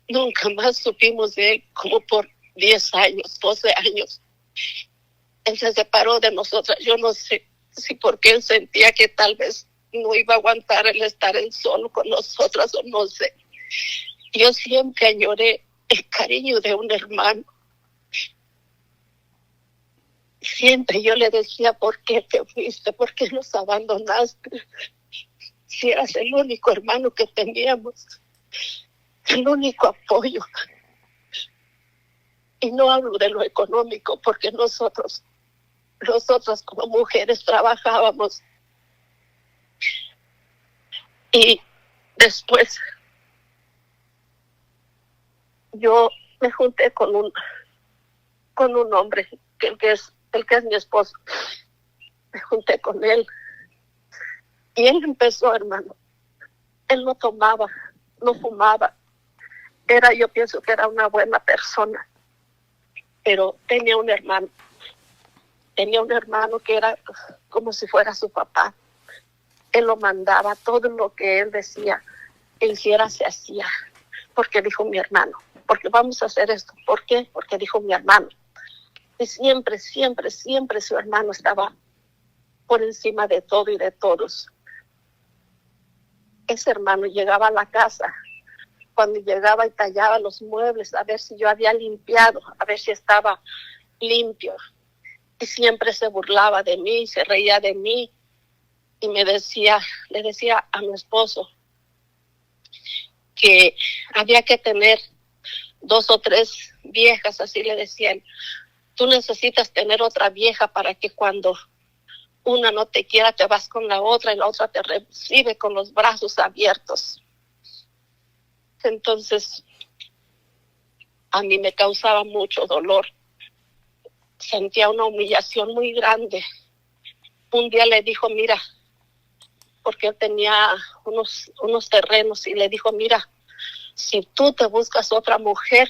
Nunca más supimos de él, como por 10 años, 12 años. Él se separó de nosotras. Yo no sé si porque él sentía que tal vez no iba a aguantar el estar él solo con nosotras o no sé. Yo siempre añoré el cariño de un hermano. Siempre yo le decía, ¿por qué te fuiste? ¿Por qué nos abandonaste? Si eras el único hermano que teníamos, el único apoyo. Y no hablo de lo económico, porque nosotras como mujeres trabajábamos. Y después yo me junté con un hombre, el que es mi esposo. Me junté con él. Y él empezó, hermano. Él no tomaba, no fumaba. Yo pienso que era una buena persona. Pero tenía un hermano que era como si fuera su papá. Él lo mandaba, todo lo que él decía que hiciera se hacía, porque dijo mi hermano, porque vamos a hacer esto. ¿Por qué? Porque dijo mi hermano. Y siempre, siempre, siempre su hermano estaba por encima de todo y de todos. Ese hermano llegaba a la casa, cuando llegaba y tallaba los muebles, a ver si yo había limpiado, a ver si estaba limpio. Y siempre se burlaba de mí, se reía de mí. Y le decía a mi esposo que había que tener 2 o 3 viejas, así le decían. Tú necesitas tener otra vieja para que cuando una no te quiera, te vas con la otra y la otra te recibe con los brazos abiertos. Entonces, a mí me causaba mucho dolor. Sentía una humillación muy grande. Un día le dijo, mira, porque él tenía unos terrenos, y le dijo, mira, si tú te buscas otra mujer,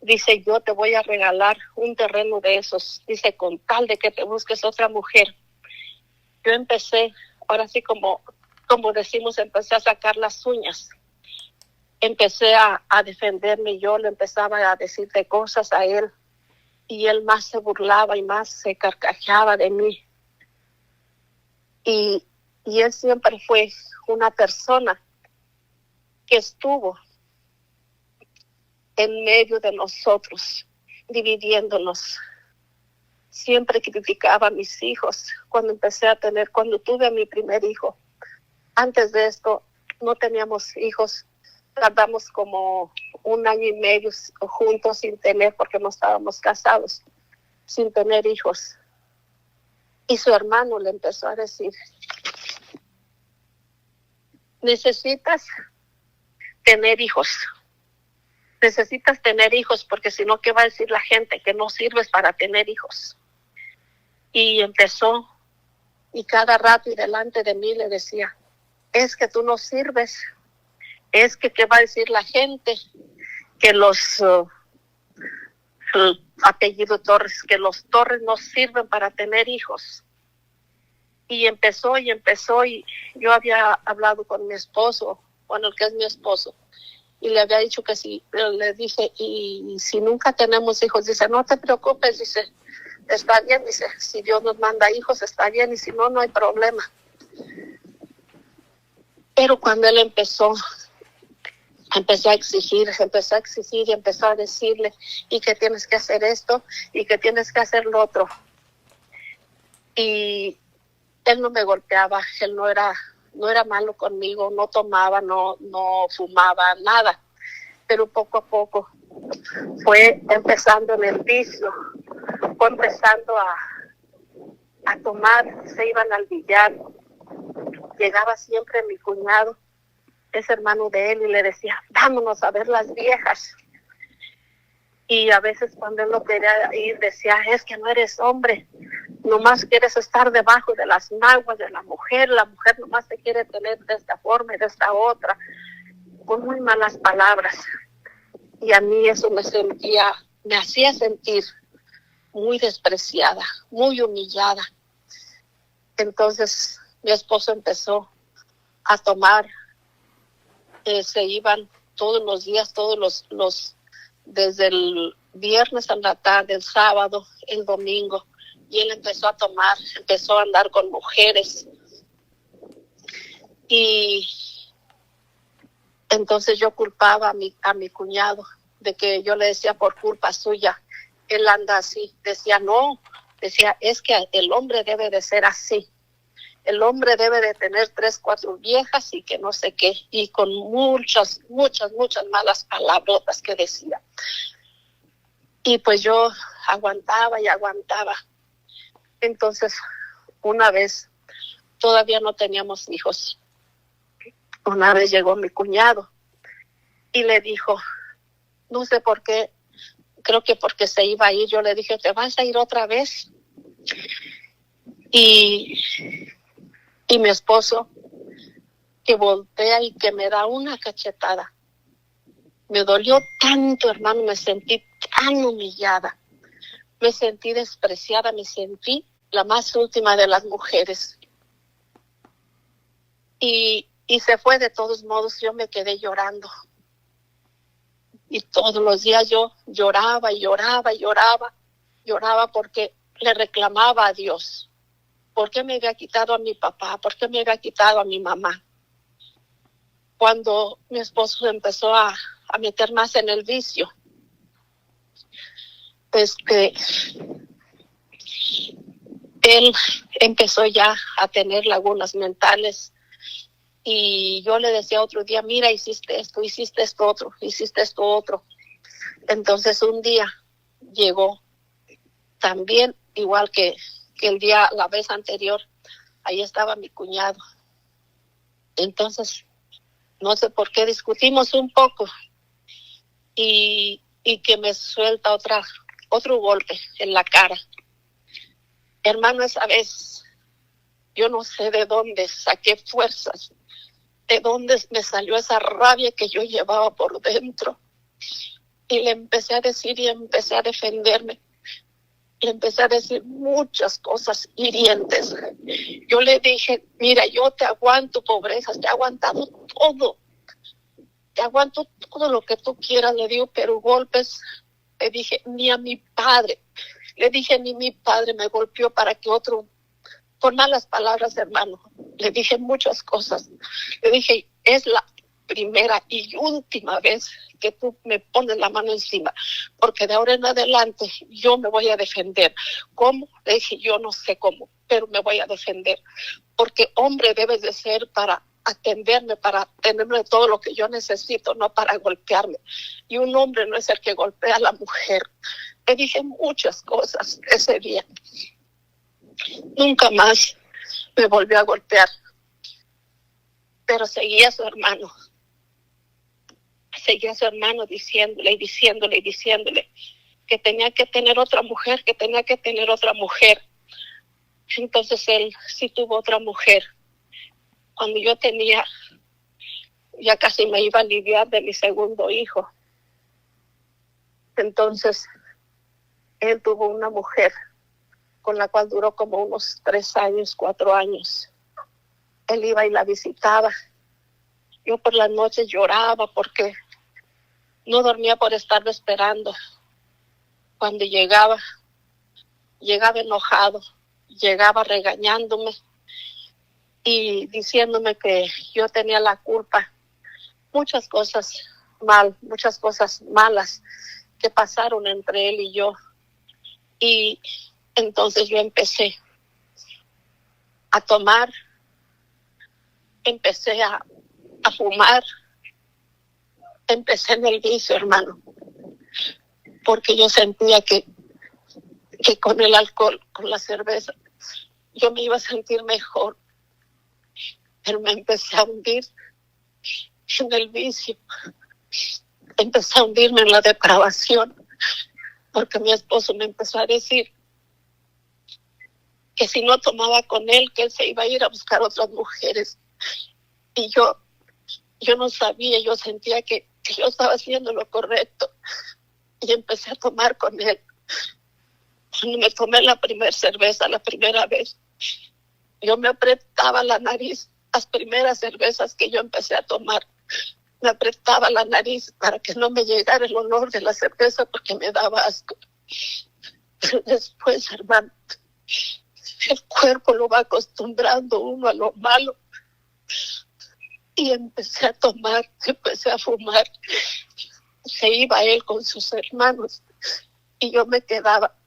dice, yo te voy a regalar un terreno de esos. Dice, con tal de que te busques otra mujer. Yo empecé, ahora sí como decimos, empecé a sacar las uñas. Empecé a defenderme. Yo le empezaba a decir de cosas a él, y él más se burlaba y más se carcajeaba de mí. Y él siempre fue una persona que estuvo en medio de nosotros, dividiéndonos. Siempre criticaba a mis hijos. Cuando tuve a mi primer hijo, antes de esto no teníamos hijos. Tardamos como 1 año y medio juntos sin tener, porque no estábamos casados, sin tener hijos. Y su hermano le empezó a decir, necesitas tener hijos. Necesitas tener hijos, porque si no, ¿qué va a decir la gente? Que no sirves para tener hijos. Y empezó, y cada rato y delante de mí le decía, es que tú no sirves. Es que ¿qué va a decir la gente? Que los apellido Torres, que los Torres no sirven para tener hijos. Y empezó, y yo había hablado con mi esposo, bueno, el que es mi esposo, y le había dicho que si, le dije, y si nunca tenemos hijos, dice, no te preocupes, dice, está bien, dice, si Dios nos manda hijos, está bien, y si no, no hay problema. Pero cuando él empezó a exigir y empezó a decirle, y que tienes que hacer esto, y que tienes que hacer lo otro. Y él no me golpeaba, él no era malo conmigo, no tomaba, no fumaba, nada. Pero poco a poco fue empezando en el vicio, fue empezando a tomar, se iban al billar. Llegaba siempre mi cuñado, es hermano de él, y le decía, vámonos a ver las viejas. Y a veces cuando él no quería ir, decía, es que no eres hombre, nomás quieres estar debajo de las naguas de la mujer nomás te quiere tener de esta forma y de esta otra, con muy malas palabras. Y a mí eso me hacía sentir muy despreciada, muy humillada. Entonces mi esposo empezó a tomar, se iban todos los días, desde el viernes a la tarde, el sábado, el domingo, y él empezó a tomar, empezó a andar con mujeres. Y entonces yo culpaba a mi cuñado, de que yo le decía, por culpa suya, él anda así. Decía, es que el hombre debe de ser así. El hombre debe de tener 3, 4 viejas y que no sé qué, y con muchas malas palabrotas que decía. Y pues yo aguantaba y aguantaba. Entonces, una vez, todavía no teníamos hijos, una vez llegó mi cuñado y le dijo, no sé por qué, creo que porque se iba a ir. Yo le dije, ¿te vas a ir otra vez? Y mi esposo, que voltea y que me da una cachetada. Me dolió tanto, hermano, me sentí tan humillada, me sentí despreciada, me sentí la más última de las mujeres. Y se fue. De todos modos, yo me quedé llorando. Y todos los días yo lloraba porque le reclamaba a Dios. ¿Por qué me había quitado a mi papá? ¿Por qué me había quitado a mi mamá? Cuando mi esposo empezó a meter más en el vicio, él empezó ya a tener lagunas mentales. Y yo le decía otro día, mira, hiciste esto otro. Entonces un día llegó también, igual que la vez anterior, ahí estaba mi cuñado. Entonces No sé por qué discutimos un poco y que me suelta otro golpe en la cara. Hermano, esa vez yo no sé de dónde saqué fuerzas, de dónde me salió esa rabia que yo llevaba por dentro. Y le empecé a decir y empecé a defenderme. Le empecé a decir muchas cosas hirientes. Yo le dije, mira, yo te aguanto pobrezas, te he aguantado todo. Te aguanto todo lo que tú quieras, le digo, pero golpes, le dije, ni a mi padre. Le dije, ni mi padre me golpeó para que otro, con malas palabras, hermano. Le dije muchas cosas. Le dije, es la primera y última vez que tú me pones la mano encima, porque de ahora en adelante yo me voy a defender. ¿Cómo? Le dije, yo no sé cómo, pero me voy a defender, porque hombre debes de ser para atenderme, para tenerme todo lo que yo necesito, no para golpearme. Y un hombre no es el que golpea a la mujer. Le dije muchas cosas ese día. Nunca más me volvió a golpear, pero seguía su hermano diciéndole que tenía que tener otra mujer, que tenía que tener otra mujer. Entonces él sí tuvo otra mujer. Cuando yo tenía, ya casi me iba a aliviar de mi segundo hijo. Entonces él tuvo una mujer con la cual duró como unos 3 años, 4 años. Él iba y la visitaba. Yo por las noches lloraba porque no dormía por estarlo esperando. Cuando llegaba enojado, llegaba regañándome y diciéndome que yo tenía la culpa. Muchas cosas malas que pasaron entre él y yo. Y entonces yo empecé a tomar, empecé a fumar, empecé en el vicio, hermano, porque yo sentía que con el alcohol, con la cerveza, yo me iba a sentir mejor, pero me empecé a hundir en el vicio, empecé a hundirme en la depravación, porque mi esposo me empezó a decir que si no tomaba con él, que él se iba a ir a buscar otras mujeres. Y yo no sabía, yo sentía que yo estaba haciendo lo correcto. Y empecé a tomar con él. Cuando me tomé la primera cerveza, la primera vez, yo me apretaba la nariz. Las primeras cervezas que yo empecé a tomar, me apretaba la nariz para que no me llegara el olor de la cerveza porque me daba asco. Pero después, hermano, el cuerpo lo va acostumbrando uno a lo malo. Y empecé a tomar, empecé a fumar. Se iba él con sus hermanos y yo me quedaba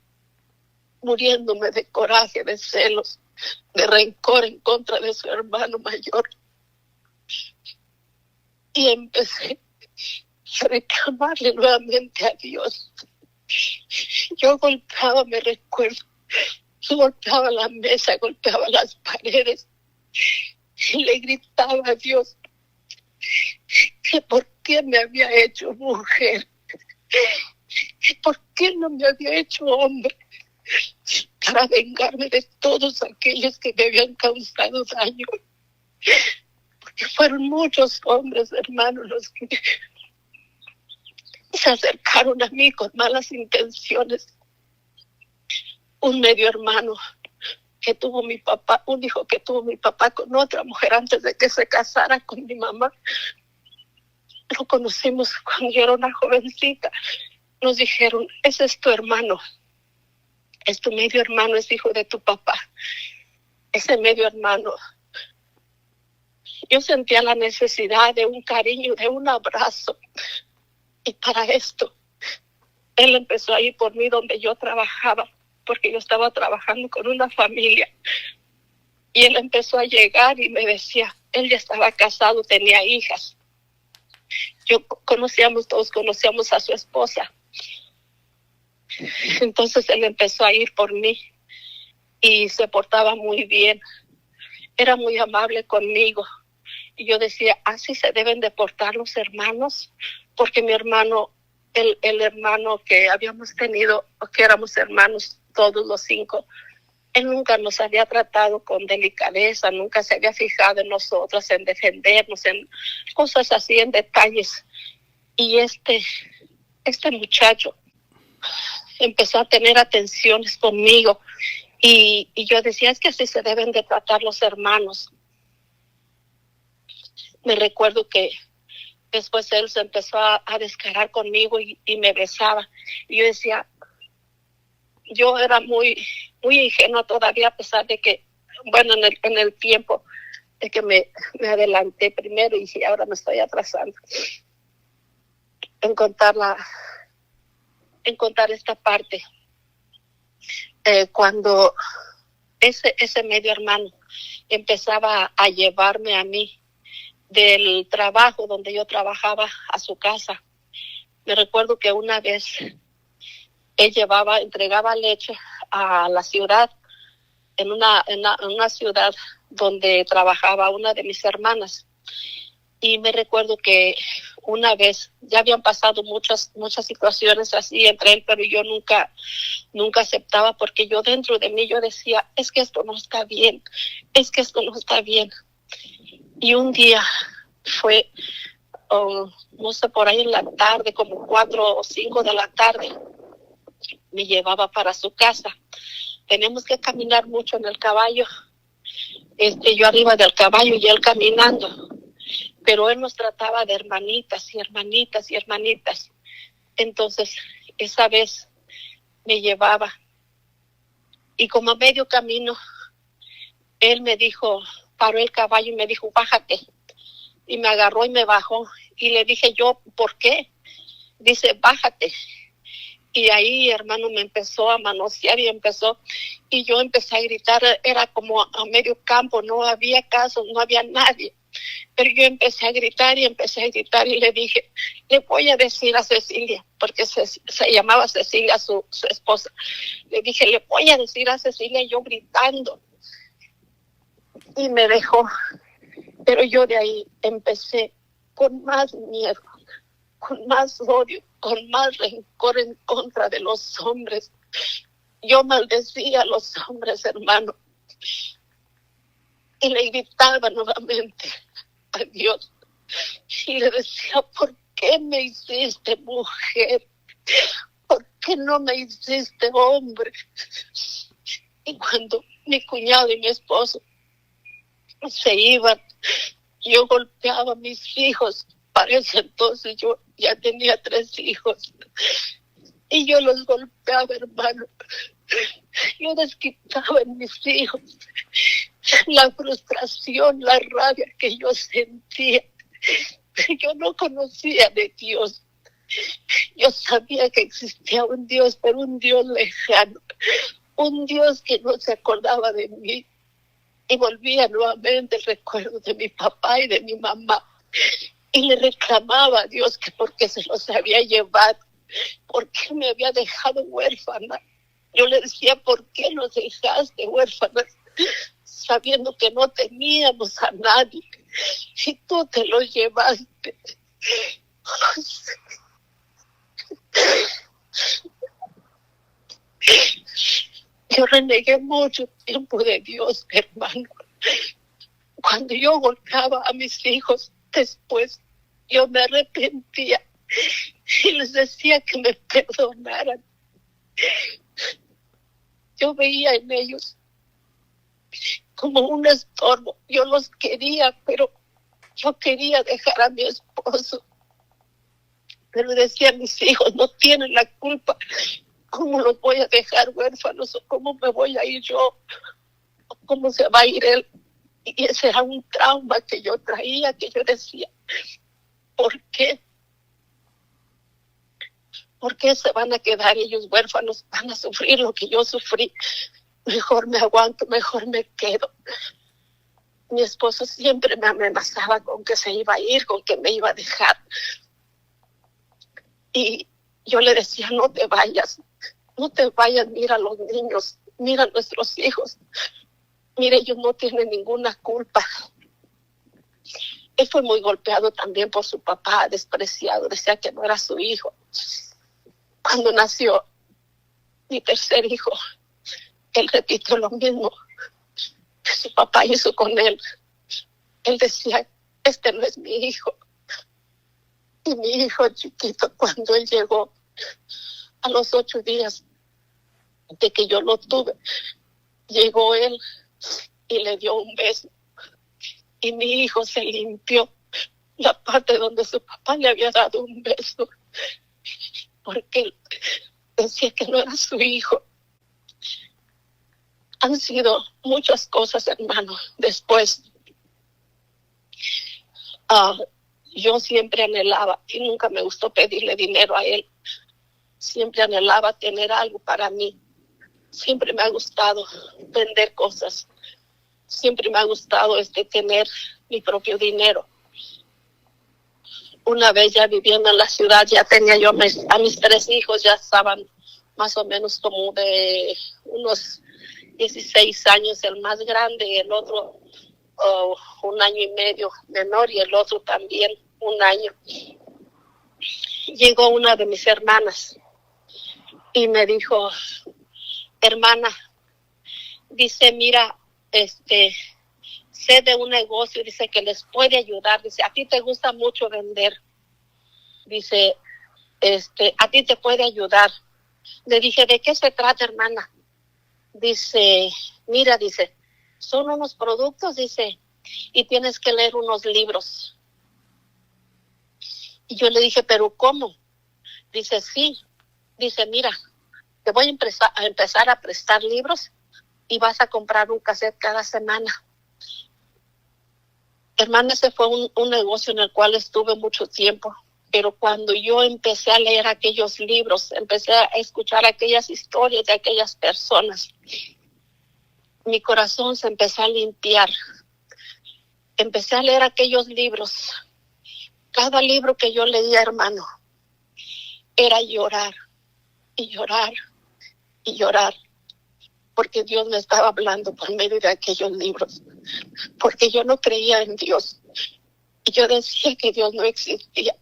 muriéndome de coraje, de celos, de rencor en contra de su hermano mayor. Y empecé a reclamarle nuevamente a Dios. Yo golpeaba, me recuerdo, golpeaba la mesa, golpeaba las paredes y le gritaba a Dios que por qué me había hecho mujer, que por qué no me había hecho hombre, para vengarme de todos aquellos que me habían causado daño. Porque fueron muchos hombres, hermanos, los que se acercaron a mí con malas intenciones. Un medio hermano que tuvo mi papá, un hijo que tuvo mi papá con otra mujer antes de que se casara con mi mamá. Lo conocimos cuando yo era una jovencita. Nos dijeron, ese es tu hermano, es tu medio hermano, es hijo de tu papá. Ese medio hermano, yo sentía la necesidad de un cariño, de un abrazo. Y para esto, él empezó a ir por mí donde yo trabajaba, porque yo estaba trabajando con una familia. Y él empezó a llegar y me decía, él ya estaba casado, tenía hijas. Todos conocíamos a su esposa. Entonces él empezó a ir por mí y se portaba muy bien. Era muy amable conmigo. Y yo decía, así se deben de portar los hermanos, porque mi hermano, el hermano que habíamos tenido, que éramos hermanos todos los 5, él nunca nos había tratado con delicadeza, nunca se había fijado en nosotros, en defendernos, en cosas así, en detalles. Y este muchacho empezó a tener atenciones conmigo y yo decía, es que así se deben de tratar los hermanos. Me recuerdo que después él se empezó a descarar conmigo y me besaba. Y yo decía, yo era muy ingenua todavía, a pesar de que, bueno, en el tiempo de que me adelanté primero y dije, ahora me estoy atrasando en contar esta parte. Cuando ese medio hermano empezaba a llevarme a mí del trabajo donde yo trabajaba a su casa, me recuerdo que una vez él entregaba leche a la ciudad, en una ciudad donde trabajaba una de mis hermanas. Y me recuerdo que una vez, ya habían pasado muchas situaciones así entre él, pero yo nunca aceptaba, porque yo dentro de mí yo decía, es que esto no está bien, es que esto no está bien. Y un día fue, no sé, por ahí en la tarde, como 4 o 5 de la tarde, me llevaba para su casa. Tenemos que caminar mucho en el caballo, yo arriba del caballo y él caminando, pero él nos trataba de hermanitas y hermanitas y hermanitas. Entonces, esa vez me llevaba y como a medio camino, él me dijo, paró el caballo y me dijo, bájate. Y me agarró y me bajó. Y le dije yo, ¿por qué? Dice, bájate. Y ahí, hermano, me empezó a manosear y yo empecé a gritar. Era como a medio campo, no había caso, no había nadie. Pero yo empecé a gritar y le dije, le voy a decir a Cecilia, porque se llamaba Cecilia su esposa. Le dije, le voy a decir a Cecilia, yo gritando. Y me dejó. Pero yo de ahí empecé con más miedo, con más odio, con más rencor en contra de los hombres. Yo maldecía a los hombres, hermano. Y le gritaba nuevamente a Dios. Y le decía, ¿por qué me hiciste mujer? ¿Por qué no me hiciste hombre? Y cuando mi cuñado y mi esposo se iban, yo golpeaba a mis hijos. Para ese entonces yo ya tenía 3 hijos. Y yo los golpeaba, hermano. Yo desquitaba en mis hijos la frustración, la rabia que yo sentía. Yo no conocía de Dios. Yo sabía que existía un Dios, pero un Dios lejano. Un Dios que no se acordaba de mí. Y volvía nuevamente el recuerdo de mi papá y de mi mamá. Y le reclamaba a Dios que por qué se los había llevado, por qué me había dejado huérfana. Yo le decía, ¿por qué nos dejaste huérfanas? Sabiendo que no teníamos a nadie. Y tú te los llevaste. Yo renegué mucho tiempo de Dios, hermano. Cuando yo golpeaba a mis hijos, después yo me arrepentía y les decía que me perdonaran. Yo veía en ellos como un estorbo. Yo los quería, pero yo quería dejar a mi esposo. Pero decía, mis hijos no tienen la culpa. ¿Cómo los voy a dejar huérfanos? ¿O cómo me voy a ir yo? ¿O cómo se va a ir él? Y ese era un trauma que yo traía, que yo decía, ¿por qué? ¿Por qué se van a quedar ellos huérfanos? Van a sufrir lo que yo sufrí. Mejor me aguanto, mejor me quedo. Mi esposo siempre me amenazaba con que se iba a ir, con que me iba a dejar. Y yo le decía, no te vayas, mira a los niños, mira a nuestros hijos. Mire, ellos no tienen ninguna culpa. Él fue muy golpeado también por su papá, despreciado, decía que no era su hijo. Cuando nació mi tercer hijo, él repitió lo mismo que su papá hizo con él. Él decía, este no es mi hijo. Y mi hijo chiquito, cuando él llegó a los 8 días de que yo lo tuve, llegó él y le dio un beso. Y mi hijo se limpió la parte donde su papá le había dado un beso, porque él decía que no era su hijo. Han sido muchas cosas, hermano. Después, yo siempre anhelaba, y nunca me gustó pedirle dinero a él, siempre anhelaba tener algo para mí. Siempre me ha gustado vender cosas. Siempre me ha gustado tener mi propio dinero. Una vez ya viviendo en la ciudad, ya tenía yo a mis 3 hijos, ya estaban más o menos como de unos 16 años, el más grande, el otro 1 año y medio menor y el otro también 1 año. Llegó una de mis hermanas y me dijo, hermana, dice, mira, sé de un negocio, dice que les puede ayudar, dice, a ti te gusta mucho vender, dice, a ti te puede ayudar. Le dije, ¿de qué se trata, hermana? Dice, mira, dice, son unos productos, dice, y tienes que leer unos libros. Y yo le dije, ¿pero cómo? Dice, sí, dice, mira, te voy a empezar a prestar libros y vas a comprar un cassette cada semana. Hermana, ese fue un negocio en el cual estuve mucho tiempo, pero cuando yo empecé a leer aquellos libros, empecé a escuchar aquellas historias de aquellas personas, mi corazón se empezó a limpiar. Empecé a leer aquellos libros. Cada libro que yo leía, hermano, era llorar y llorar y llorar, porque Dios me estaba hablando por medio de aquellos libros, porque yo no creía en Dios y yo decía que Dios no existía.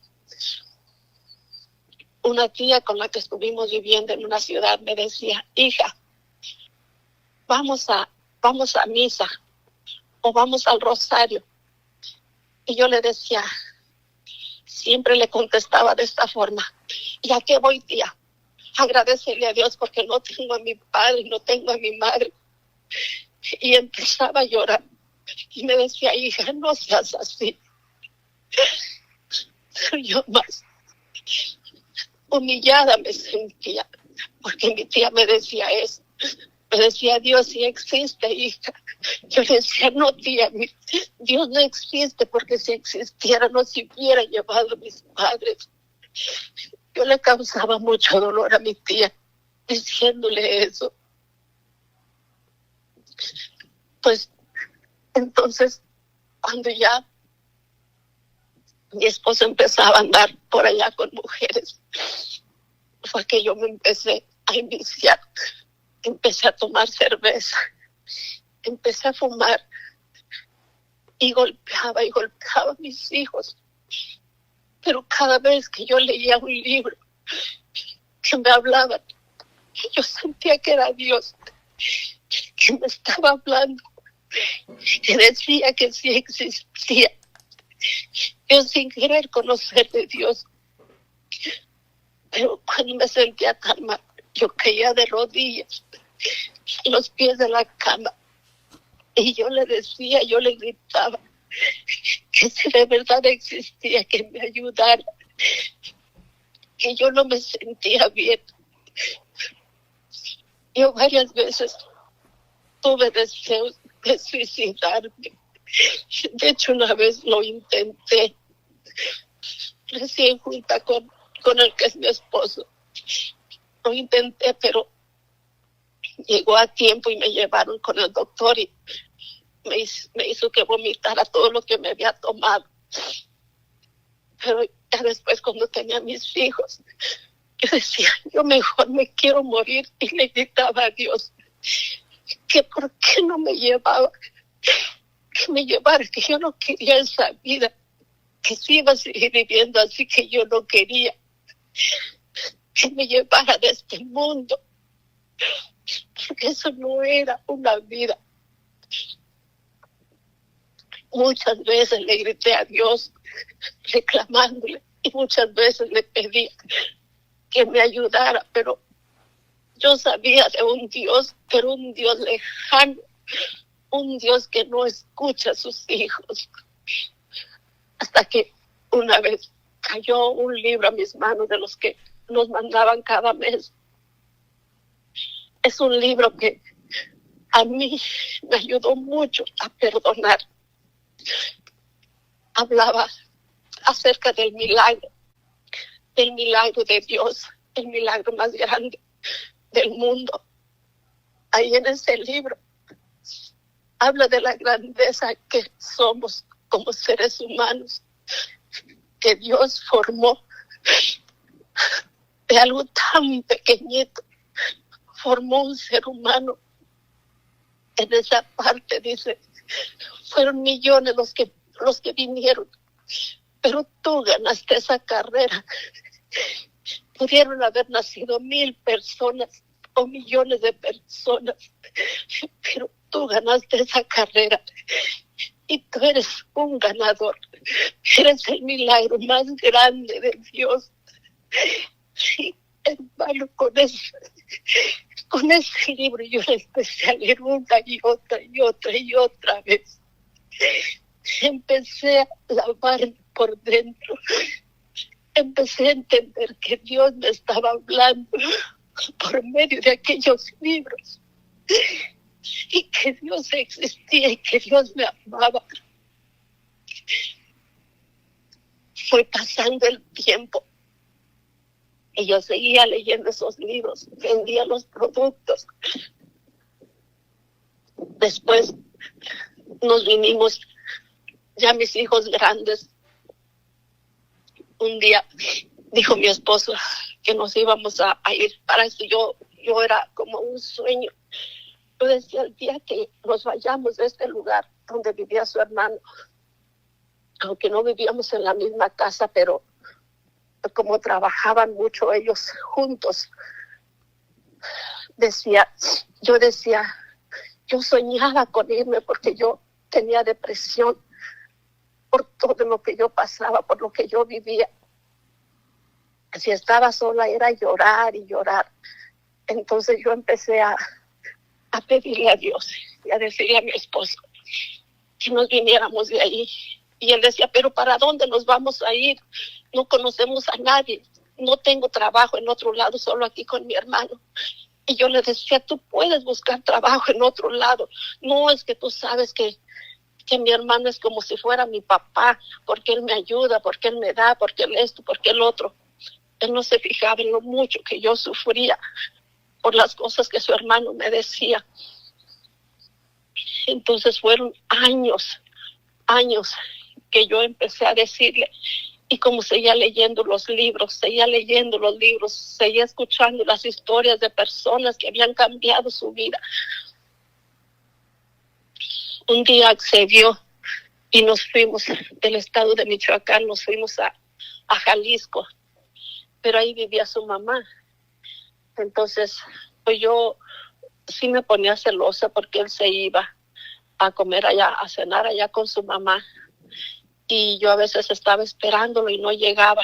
Una tía con la que estuvimos viviendo en una ciudad me decía, hija, vamos a misa o vamos al rosario. Y yo le decía, siempre le contestaba de esta forma, ¿y a qué voy, tía? Agradecerle a Dios porque no tengo a mi padre, no tengo a mi madre. Y empezaba a llorar y me decía, hija, no seas así. Pero yo más humillada me sentía, porque mi tía me decía eso. Me decía, Dios sí existe, hija. Yo le decía, no, tía, Dios no existe, porque si existiera no se hubiera llevado a mis padres. Yo le causaba mucho dolor a mi tía diciéndole eso. Pues entonces, cuando ya mi esposo empezaba a andar por allá con mujeres, fue que yo me empecé a iniciar. Empecé a tomar cerveza, empecé a fumar y golpeaba a mis hijos. Pero cada vez que yo leía un libro que me hablaban, yo sentía que era Dios, que me estaba hablando, que decía que sí existía. Yo sin querer conocer de Dios. Pero cuando me sentía tan mal, yo caía de rodillas en los pies de la cama y yo le decía, yo le gritaba que si de verdad existía, que me ayudara, que yo no me sentía bien. Yo varias veces tuve deseos de suicidarme. De hecho, una vez lo intenté, recién junta con el que es mi esposo. Lo intenté, pero llegó a tiempo y me llevaron con el doctor y me hizo que vomitara todo lo que me había tomado. Pero ya después, cuando tenía mis hijos, yo decía, yo mejor me quiero morir, y le gritaba a Dios que por qué no me llevaba, que me llevara, que yo no quería esa vida, que si iba a seguir viviendo así, que yo no quería que me llevara de este mundo, porque eso no era una vida. Muchas veces le grité a Dios reclamándole y muchas veces le pedí que me ayudara, pero yo sabía de un Dios, pero un Dios lejano, un Dios que no escucha a sus hijos. Hasta que una vez cayó un libro a mis manos de los que nos mandaban cada mes. Es un libro que a mí me ayudó mucho a perdonar. Hablaba acerca del milagro de Dios, el milagro más grande del mundo. Ahí en ese libro habla de la grandeza que somos como seres humanos, que Dios formó de algo tan pequeñito, formó un ser humano. En esa parte dice, fueron millones los que vinieron, pero tú ganaste esa carrera. Pudieron haber nacido 1,000 personas o millones de personas, pero tú ganaste esa carrera y tú eres un ganador. Eres el milagro más grande de Dios. Sí, hermano, con ese libro yo le empecé a leer una y otra y otra y otra vez. Empecé a lavarme por dentro. Empecé a entender que Dios me estaba hablando por medio de aquellos libros y que Dios existía y que Dios me amaba. Fue pasando el tiempo y yo seguía leyendo esos libros, vendía los productos. Después nos vinimos, ya mis hijos grandes. Un día dijo mi esposo que nos íbamos a ir. Para eso yo era como un sueño. Yo decía, el día que nos vayamos de este lugar donde vivía su hermano, aunque no vivíamos en la misma casa, pero como trabajaban mucho ellos juntos, yo soñaba con irme porque yo tenía depresión por todo lo que yo pasaba, por lo que yo vivía. Si estaba sola era llorar y llorar. Entonces yo empecé a pedirle a Dios y a decirle a mi esposo que nos viniéramos de ahí. Y él decía, pero ¿para dónde nos vamos a ir? No conocemos a nadie. No tengo trabajo en otro lado, solo aquí con mi hermano. Y yo le decía, tú puedes buscar trabajo en otro lado. No, es que tú sabes que mi hermano es como si fuera mi papá, porque él me ayuda, porque él me da, porque él esto, porque el otro. Él no se fijaba en lo mucho que yo sufría por las cosas que su hermano me decía. Entonces fueron años que yo empecé a decirle, y como seguía leyendo los libros, seguía escuchando las historias de personas que habían cambiado su vida. Un día accedió y nos fuimos del estado de Michoacán, nos fuimos a Jalisco, pero ahí vivía su mamá. Entonces, pues yo sí me ponía celosa porque él se iba a comer allá, a cenar allá con su mamá. Y yo a veces estaba esperándolo y no llegaba.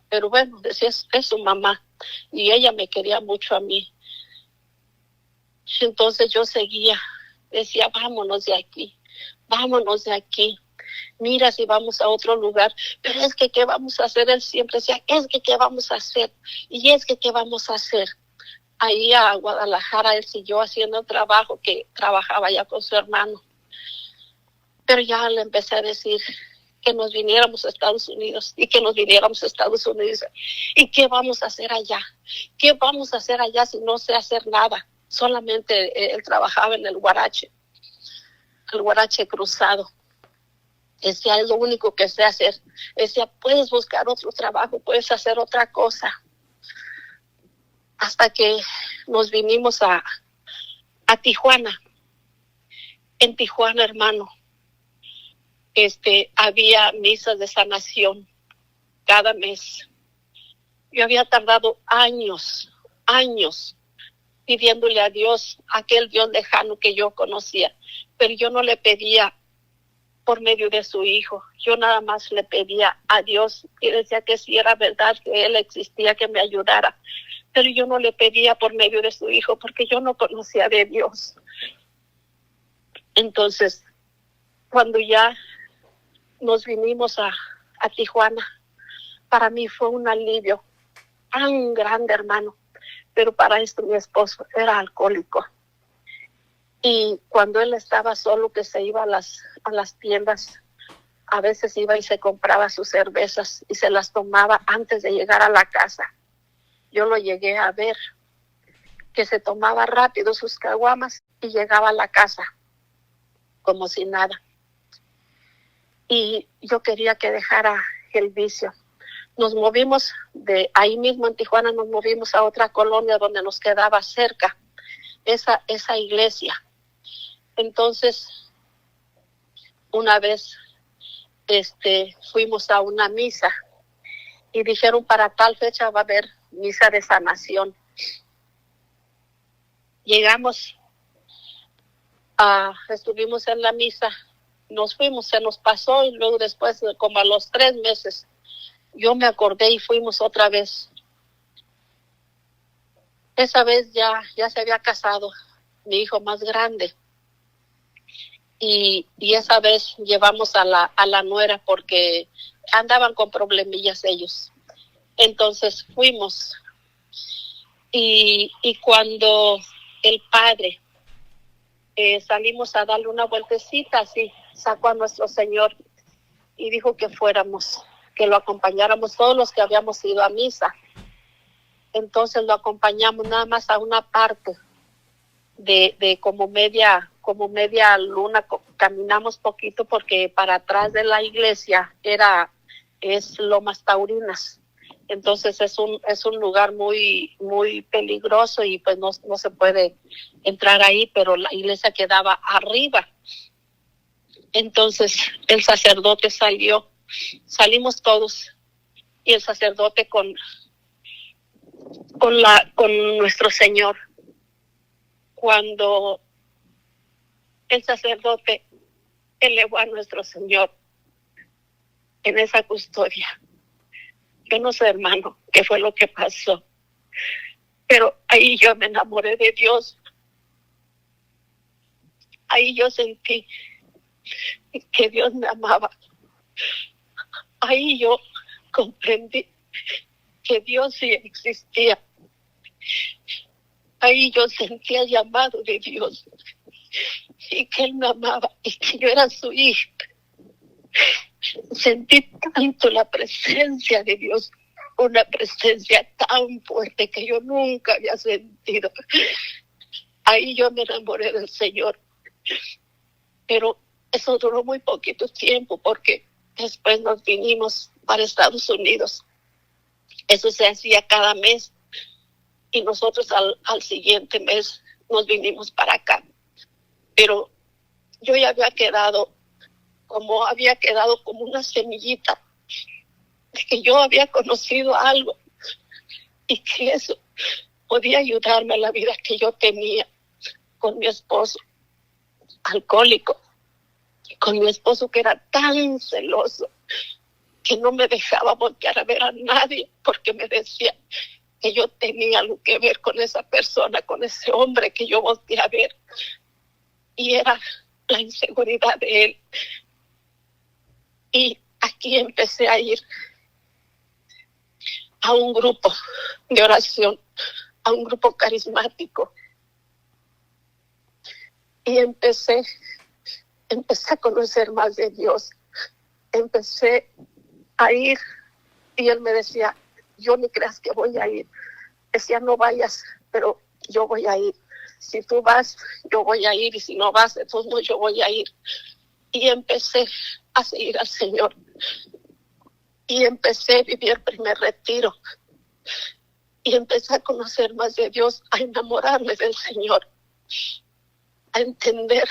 Pero bueno, decía, es su mamá. Y ella me quería mucho a mí. Entonces yo seguía, decía, vámonos de aquí. Mira si vamos a otro lugar. Pero es que, ¿qué vamos a hacer? Él siempre decía, es que, ¿qué vamos a hacer? Y es que, ¿qué vamos a hacer? Ahí a Guadalajara él siguió haciendo el trabajo que trabajaba ya con su hermano. Pero ya le empecé a decir que nos viniéramos a Estados Unidos y que nos viniéramos a Estados Unidos. ¿Y qué vamos a hacer allá? ¿Qué vamos a hacer allá si no sé hacer nada? Solamente él trabajaba en el huarache cruzado. Decía, es lo único que sé hacer. Decía, puedes buscar otro trabajo, puedes hacer otra cosa. Hasta que nos vinimos a Tijuana. En Tijuana, hermano, había misas de sanación cada mes. Yo había tardado años pidiéndole a Dios, aquel Dios lejano que yo conocía, pero yo no le pedía por medio de su hijo. Yo nada más le pedía a Dios y decía que si era verdad que Él existía, que me ayudara. Pero yo no le pedía por medio de su hijo porque yo no conocía de Dios. Entonces, cuando ya nos vinimos a Tijuana, para mí fue un alivio tan grande, hermano. Pero para esto mi esposo era alcohólico. Y cuando él estaba solo, que se iba a las tiendas, a veces iba y se compraba sus cervezas y se las tomaba antes de llegar a la casa. Yo lo llegué a ver, que se tomaba rápido sus caguamas y llegaba a la casa como si nada. Y yo quería que dejara el vicio. Nos movimos de ahí mismo en Tijuana, nos movimos a otra colonia donde nos quedaba cerca esa iglesia. Entonces, una vez fuimos a una misa y dijeron para tal fecha va a haber misa de sanación. Llegamos, estuvimos en la misa, nos fuimos, se nos pasó y luego después, como a los 3 meses, yo me acordé y fuimos otra vez. Esa vez ya se había casado mi hijo más grande. Y esa vez llevamos a la nuera porque andaban con problemillas ellos. Entonces fuimos. Y cuando el padre salimos a darle una vueltecita, así sacó a nuestro Señor y dijo que fuéramos, que lo acompañáramos todos los que habíamos ido a misa. Entonces lo acompañamos nada más a una parte de como media luna, caminamos poquito porque para atrás de la iglesia es Lomas Taurinas. Entonces es un lugar muy muy peligroso y pues no se puede entrar ahí, pero la iglesia quedaba arriba. Entonces el sacerdote salimos todos y el sacerdote con nuestro Señor. Cuando el sacerdote elevó a nuestro Señor en esa custodia, yo no sé, hermano, qué fue lo que pasó, pero ahí yo me enamoré de Dios. Ahí yo sentí que Dios me amaba. Ahí yo comprendí que Dios sí existía. Ahí yo sentía el llamado de Dios y que Él me amaba y que yo era su hija. Sentí tanto la presencia de Dios, una presencia tan fuerte que yo nunca había sentido. Ahí yo me enamoré del Señor. Pero eso duró muy poquito tiempo porque después nos vinimos para Estados Unidos. Eso se hacía cada mes y nosotros al siguiente mes nos vinimos para acá. Pero yo ya había quedado como una semillita de que yo había conocido algo y que eso podía ayudarme a la vida que yo tenía con mi esposo alcohólico, con mi esposo que era tan celoso que no me dejaba voltear a ver a nadie porque me decía que yo tenía algo que ver con esa persona, con ese hombre que yo volteé a ver. Y era la inseguridad de él. Y aquí empecé a ir a un grupo de oración, a un grupo carismático. Y empecé a conocer más de Dios. Empecé a ir y él me decía, yo ni creas que voy a ir. Decía, no vayas, pero yo voy a ir. Si tú vas, yo voy a ir, y si no vas, entonces yo voy a ir. Y empecé a seguir al Señor. Y empecé a vivir el primer retiro. Y empecé a conocer más de Dios, a enamorarme del Señor, a entender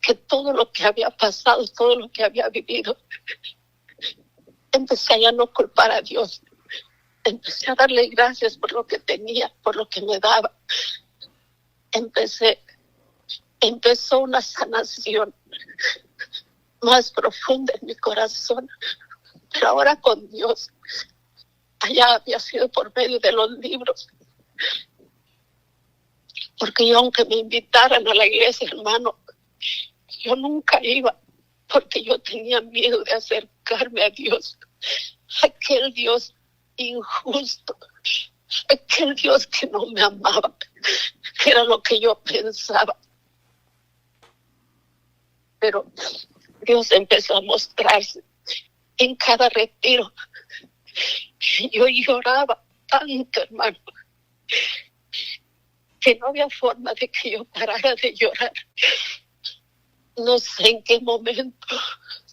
que todo lo que había pasado, todo lo que había vivido, empecé a ya no culpar a Dios. Empecé a darle gracias por lo que tenía, por lo que me daba. Empezó una sanación más profunda en mi corazón. Pero ahora con Dios, allá había sido por medio de los libros. Porque yo, aunque me invitaran a la iglesia, hermano, yo nunca iba, porque yo tenía miedo de acercarme a Dios. Aquel Dios injusto, aquel Dios que no me amaba, que era lo que yo pensaba. Pero Dios empezó a mostrarse en cada retiro. Yo lloraba tanto, hermano, que no había forma de que yo parara de llorar. No sé en qué momento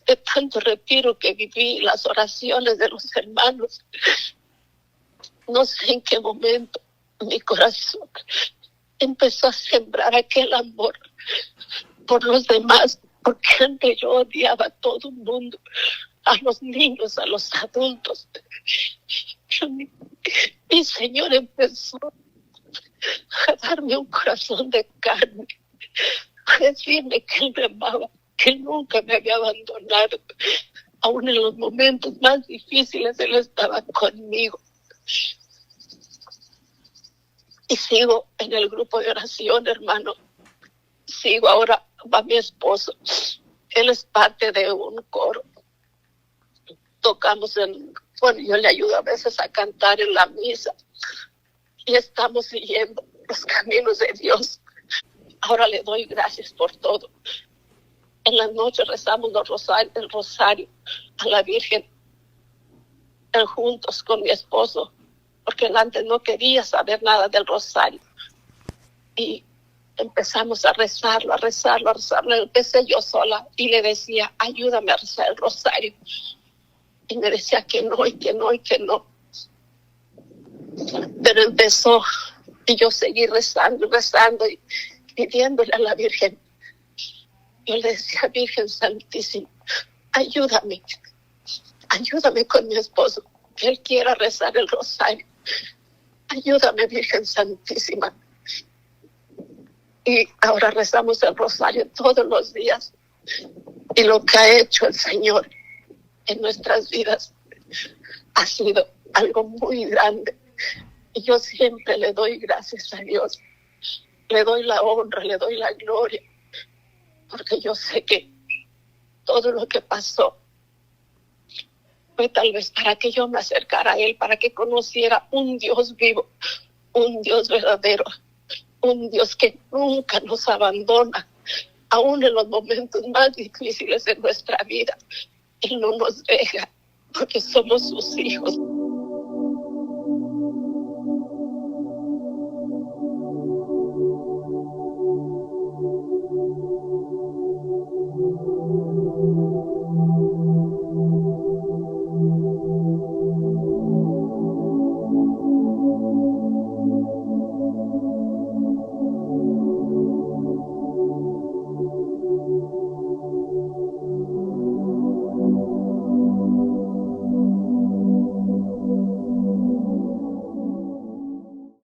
de tanto retiro que viví, las oraciones de los hermanos, no sé en qué momento mi corazón empezó a sembrar aquel amor por los demás, porque antes yo odiaba a todo el mundo, a los niños, a los adultos. Mi Señor empezó a darme un corazón de carne, a decirme que Él me amaba, que Él nunca me había abandonado. Aún en los momentos más difíciles Él estaba conmigo. Y sigo en el grupo de oración, hermano. Sigo ahora, va mi esposo. Él es parte de un coro. Tocamos yo le ayudo a veces a cantar en la misa. Y estamos siguiendo los caminos de Dios. Ahora le doy gracias por todo. En las noches rezamos el rosario a la Virgen juntos con mi esposo, porque él antes no quería saber nada del rosario. Y empezamos a rezarlo. Empecé yo sola y le decía, ayúdame a rezar el rosario. Y me decía que no, y que no, y que no. Pero empezó, y yo seguí rezando y pidiéndole a la Virgen. Yo le decía, Virgen Santísima, ayúdame con mi esposo, que él quiera rezar el rosario. Ayúdame, Virgen Santísima. Y ahora rezamos el rosario todos los días. Y lo que ha hecho el Señor en nuestras vidas ha sido algo muy grande. Y yo siempre le doy gracias a Dios. Le doy la honra, le doy la gloria. Porque yo sé que todo lo que pasó fue tal vez para que yo me acercara a Él, para que conociera un Dios vivo, un Dios verdadero, un Dios que nunca nos abandona, aún en los momentos más difíciles de nuestra vida. Él no nos deja, porque somos sus hijos.